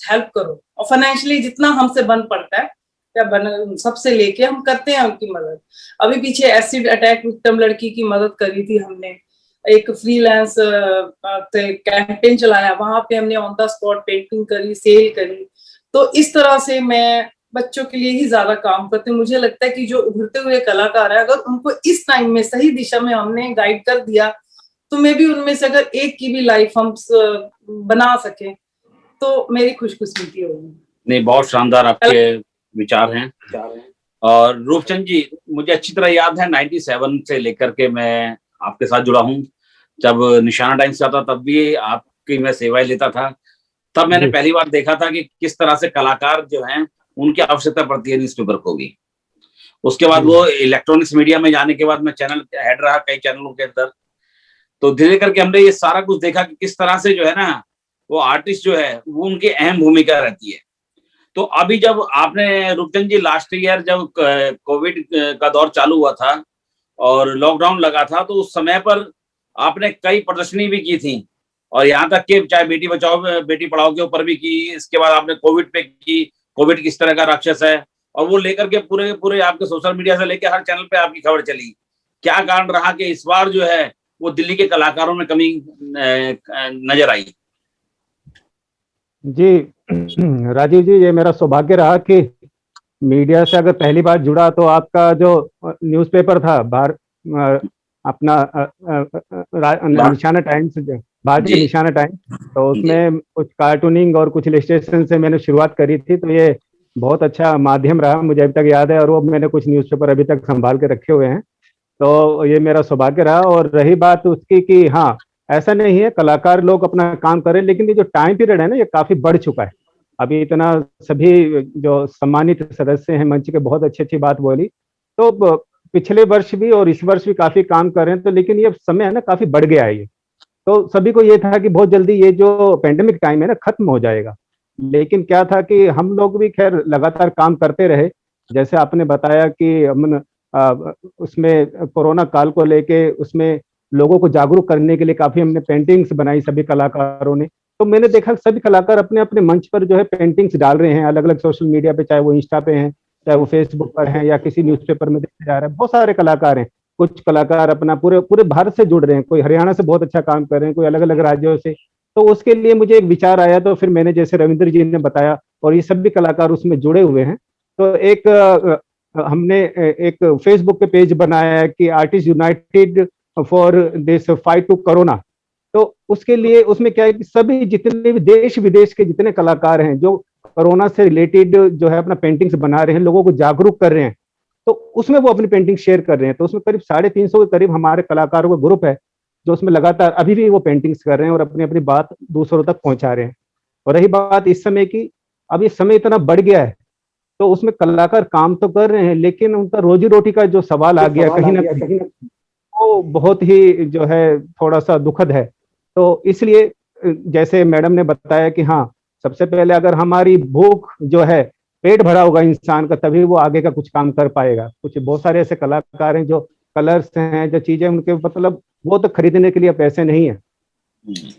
हेल्प करो। और फाइनेंशियली जितना हमसे बन पड़ता है या बन सबसे लेके हम करते हैं उनकी मदद। अभी पीछे एसिड अटैक विक्टिम लड़की की मदद करी थी हमने, एक फ्रीलांस कैंपेन चलाया, वहां पे हमने ऑन द स्पॉट पेंटिंग करी, सेल करी। तो इस तरह से मैं बच्चों के लिए ही ज्यादा काम करती हूँ। मुझे लगता है कि जो उभरते हुए कलाकार है, अगर उनको इस टाइम में सही दिशा में हमने गाइड कर दिया, तो मैं भी उनमें से अगर एक की भी लाइफ हम बना सके तो मेरी खुशकिस्मती होगी। नहीं, बहुत शानदार आपके विचार हैं। और रूपचंद जी, मुझे अच्छी तरह याद है 97 से लेकर के मैं आपके साथ जुड़ा हूँ। जब निशाना टाइम्स आता तब भी आपकी मैं सेवाएं लेता था। तब मैंने पहली बार देखा था कि किस तरह से कलाकार जो हैं उनकी आवश्यकता पड़ती है न्यूज़पेपर को भी। उसके बाद वो इलेक्ट्रॉनिक्स मीडिया में जाने के बाद मैं चैनल हेड रहा कई चैनलों के अंदर। तो धीरे करके हमने ये सारा कुछ देखा कि किस तरह से जो है ना वो आर्टिस्ट जो है वो उनकी अहम भूमिका रहती है। तो अभी जब आपने रूपचंद जी लास्ट ईयर जब कोविड का दौर चालू हुआ था और लॉकडाउन लगा था, तो उस समय पर आपने कई प्रदर्शनी भी की थी। और यहाँ तक कि चाहे बेटी बचाओ बेटी पढ़ाओ के ऊपर भी की, इसके बाद आपने कोविड पे की, कोविड किस तरह का राक्षस है, और वो लेकर के पूरे पूरे आपके सोशल मीडिया से लेकर हर चैनल पे आपकी खबर चली। क्या कारण रहा कि इस बार जो है वो दिल्ली के कलाकारों में कमी नजर आई? जी राजीव जी, ये मेरा सौभाग्य रहा कि मीडिया से अगर पहली बार जुड़ा तो आपका जो न्यूज़पेपर था अपना निशाना टाइम्स, भारतीय निशाना टाइम्स, तो उसमें कुछ कार्टूनिंग और कुछ इलस्ट्रेशन से मैंने शुरुआत करी थी। तो ये बहुत अच्छा माध्यम रहा, मुझे अभी तक याद है, और वो मैंने कुछ न्यूज़पेपर अभी तक संभाल के रखे हुए हैं। तो ये मेरा सौभाग्य रहा। और रही बात उसकी कि हाँ, ऐसा नहीं है कलाकार लोग अपना काम करें, लेकिन ये जो टाइम पीरियड है ना, ये काफी बढ़ चुका है। अभी इतना सभी जो सम्मानित सदस्य हैं मंच के बहुत अच्छी अच्छी बात बोली। तो पिछले वर्ष भी और इस वर्ष भी काफी काम कर रहे हैं, तो लेकिन ये समय है ना काफी बढ़ गया है ये। तो सभी को ये था कि बहुत जल्दी ये जो पेंडेमिक टाइम है ना खत्म हो जाएगा। लेकिन क्या था कि हम लोग भी खैर लगातार काम करते रहे। जैसे आपने बताया कि हम उसमें कोरोना काल को लेके उसमें लोगों को जागरूक करने के लिए काफी हमने पेंटिंग्स बनाई सभी कलाकारों ने। तो मैंने देखा सभी कलाकार अपने अपने मंच पर जो है पेंटिंग्स डाल रहे हैं अलग अलग सोशल मीडिया पे, चाहे वो इंस्टा पे हैं, चाहे वो फेसबुक पर हैं, या किसी न्यूज़पेपर में देखा जा रहा है। बहुत सारे कलाकार हैं, कुछ कलाकार अपना पूरे पूरे भारत से जुड़ रहे हैं, कोई हरियाणा से बहुत अच्छा काम कर रहे हैं, कोई अलग अलग राज्यों से। तो उसके लिए मुझे एक विचार आया, तो फिर मैंने जैसे रविंद्र जी ने बताया और ये सभी कलाकार उसमें जुड़े हुए हैं, तो एक हमने एक फेसबुक पे पेज बनाया है कि artist united for this fight to corona. तो उसके लिए उसमें क्या है कि सभी जितने भी देश विदेश के जितने कलाकार हैं जो कोरोना से रिलेटेड जो है अपना पेंटिंग्स बना रहे हैं, लोगों को जागरूक कर रहे हैं, तो उसमें वो अपनी पेंटिंग शेयर कर रहे हैं। तो उसमें करीब 350 के करीब हमारे कलाकारों का ग्रुप है जो उसमें लगातार अभी भी वो पेंटिंग्स कर रहे हैं और अपनी अपनी बात दूसरों तक पहुंचा रहे हैं। और रही बात इस समय की, अब ये समय इतना बढ़ गया है तो उसमें कलाकार काम तो कर रहे हैं, लेकिन उनका रोजी रोटी का जो सवाल आ गया कहीं ना कहीं, वो बहुत ही जो है थोड़ा सा दुखद है। तो इसलिए जैसे मैडम ने बताया कि हाँ, सबसे पहले अगर हमारी भूख जो है, पेट भरा होगा इंसान का, तभी वो आगे का कुछ काम कर पाएगा। कुछ बहुत सारे ऐसे कलाकार हैं जो कलर्स हैं, जो चीजें उनके मतलब वो तो खरीदने के लिए पैसे नहीं है।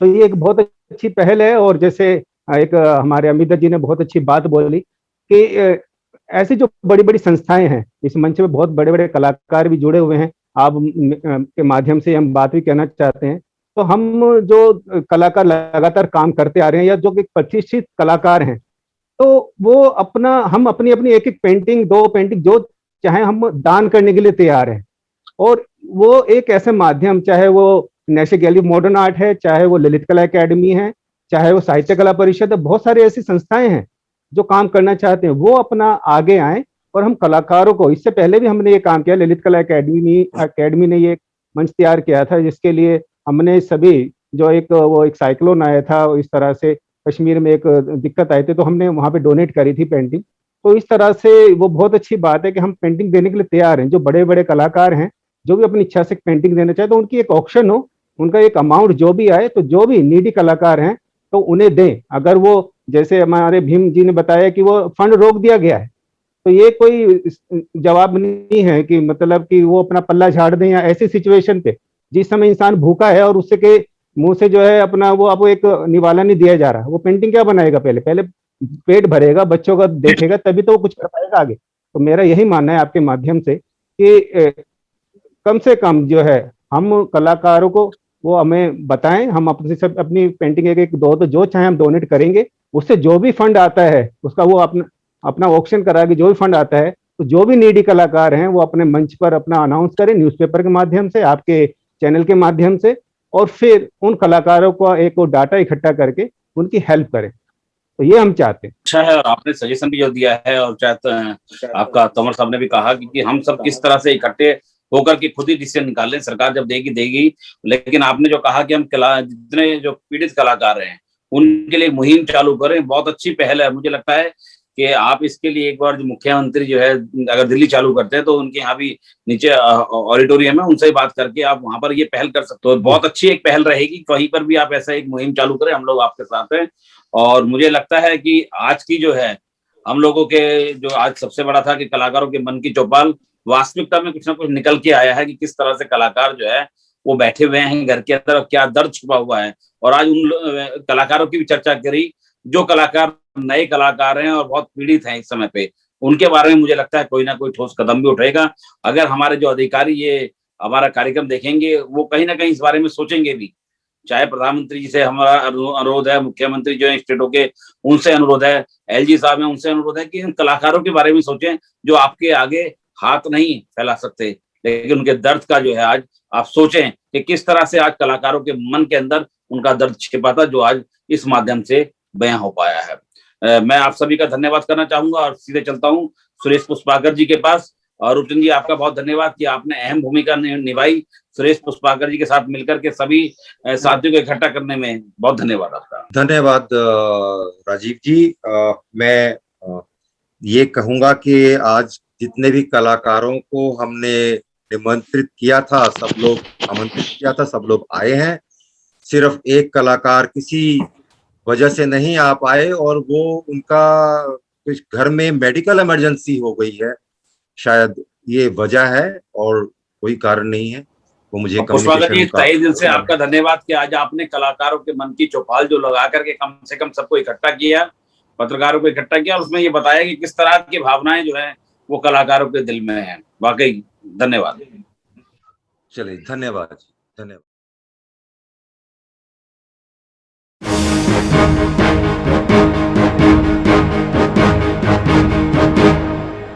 तो ये एक बहुत अच्छी पहल है। और जैसे एक हमारे अमित जी ने बहुत अच्छी बात बोली कि ऐसी जो बड़ी बड़ी संस्थाएं हैं, इस मंच में बहुत बड़े बड़े कलाकार भी जुड़े हुए हैं, आप के माध्यम से हम बात भी कहना चाहते हैं। तो हम जो कलाकार लगातार काम करते आ रहे हैं या जो प्रतिष्ठित कलाकार हैं, तो वो अपना हम अपनी अपनी एक एक पेंटिंग, 2 पेंटिंग जो चाहे हम दान करने के लिए तैयार हैं। और वो एक ऐसे माध्यम, चाहे वो नेशनल गैलरी मॉडर्न आर्ट है, चाहे वो ललित कला एकेडमी है, चाहे वो साहित्य कला परिषद है, बहुत सारी ऐसी संस्थाएं हैं जो काम करना चाहते हैं, वो अपना आगे आए। और हम कलाकारों को, इससे पहले भी हमने ये काम किया, ललित कला एकेडमी ने ये मंच तैयार किया था, जिसके लिए हमने सभी जो एक साइक्लोन आया था, इस तरह से कश्मीर में एक दिक्कत आई थी, तो हमने वहां पे डोनेट करी थी पेंटिंग। तो इस तरह से वो बहुत अच्छी बात है कि हम पेंटिंग देने के लिए तैयार हैं। जो बड़े बड़े कलाकार हैं जो भी अपनी इच्छा से पेंटिंग देना चाहे, तो उनकी एक ऑक्शन हो, उनका एक अमाउंट जो भी आए, तो जो भी नीडी कलाकार हैं तो उन्हें दें। अगर वो, जैसे हमारे भीम जी ने बताया कि वो फंड रोक दिया गया है, तो ये कोई जवाब नहीं है कि मतलब कि वो अपना पल्ला झाड़ दें, या ऐसी सिचुएशन पे जिस समय इंसान भूखा है और उससे के मुंह से जो है अपना वो आपको एक निवाला नहीं दिया जा रहा, वो पेंटिंग क्या बनाएगा? पहले पहले पेट भरेगा, बच्चों का देखेगा, तभी तो वो कुछ कर पाएगा आगे। तो मेरा यही मानना है आपके माध्यम से कि कम से कम जो है हम कलाकारों को वो हमें बताएं, हम अपनी सब अपनी पेंटिंग एक एक दो तो जो चाहे हम डोनेट करेंगे, उससे जो भी फंड आता है उसका वो अपना ऑक्शन करा के जो भी फंड आता है, तो जो भी नीडी कलाकार हैं वो अपने मंच पर अपना अनाउंस करें, न्यूज़पेपर के माध्यम से, आपके चैनल के माध्यम से, और फिर उन कलाकारों को एक डाटा इकट्ठा करके उनकी हेल्प करें। तो ये हम चाहते हैं। अच्छा है, और आपने सजेशन भी जो दिया है, और चाहते हैं आपका तंवर साहब ने भी कहा कि हम सब किस तरह से इकट्ठे होकर के खुद ही डिसीजन निकालें, सरकार जब देगी देगी। लेकिन आपने जो कहा कि हम जितने जो पीड़ित कलाकार हैं उनके लिए मुहिम चालू करें, बहुत अच्छी पहल है। मुझे लगता है कि आप इसके लिए एक बार जो मुख्यमंत्री जो है अगर दिल्ली चालू करते हैं, तो उनके यहाँ भी नीचे ऑडिटोरियम है, उनसे बात करके आप वहां पर ये पहल कर सकते हो। बहुत अच्छी एक पहल रहेगी, कहीं पर भी आप ऐसा एक मुहिम चालू करें, हम लोग आपके साथ हैं। और मुझे लगता है कि आज की जो है हम लोगों के जो आज सबसे बड़ा था कि कलाकारों के मन की चौपाल, वास्तविकता में कुछ ना कुछ निकल के आया है कि किस तरह से कलाकार जो है वो बैठे हुए हैं घर के अंदर, क्या दर्द छुपा हुआ है। और आज उन कलाकारों की भी चर्चा करी जो कलाकार नए कलाकार हैं और बहुत पीड़ित हैं इस समय पे, उनके बारे में मुझे लगता है कोई ना कोई ठोस कदम भी उठेगा। अगर हमारे जो अधिकारी ये हमारा कार्यक्रम देखेंगे, वो कहीं ना कहीं इस बारे में सोचेंगे भी। चाहे प्रधानमंत्री जी से हमारा अनुरोध है, मुख्यमंत्री जो है स्टेटों के उनसे अनुरोध है, एलजी साहब है उनसे अनुरोध है कि इन कलाकारों के बारे में सोचें जो आपके आगे हाथ नहीं फैला सकते, लेकिन उनके दर्द का जो है आज आप सोचें कि किस तरह से आज कलाकारों के मन के अंदर उनका दर्द छिपा था, जो आज इस माध्यम से बयां हो पाया है। मैं आप सभी का धन्यवाद करना चाहूंगा और सीधे चलता हूं सुरेश पुष्पाकर जी के पास। और रूपचंद जी, आपका बहुत धन्यवाद कि आपने अहम भूमिका निभाई सुरेश पुष्पाकर जी के साथ मिलकर के सभी साथियों को इकट्ठा करने में। बहुत धन्यवाद आपका। धन्यवाद राजीव जी। मैं ये कहूंगा कि आज जितने भी कलाकारों को हमने निमंत्रित किया था, सब लोग आमंत्रित किया था, सब लोग आए हैं। सिर्फ एक कलाकार किसी वजह से नहीं आ पाए और वो उनका कुछ घर में मेडिकल इमरजेंसी हो गई है शायद, ये वजह है और कोई कारण नहीं है। वो मुझे पुष्पाकर जी, कम्युनिकेशन तहे दिल से आपका धन्यवाद कि आज आपने कलाकारों के मन की चौपाल जो लगा करके कम से कम सबको इकट्ठा किया, पत्रकारों को इकट्ठा किया और उसमें ये बताया कि किस तरह की भावनाएं जो है वो कलाकारों के दिल में है। वाकई धन्यवाद। चलिए, धन्यवाद।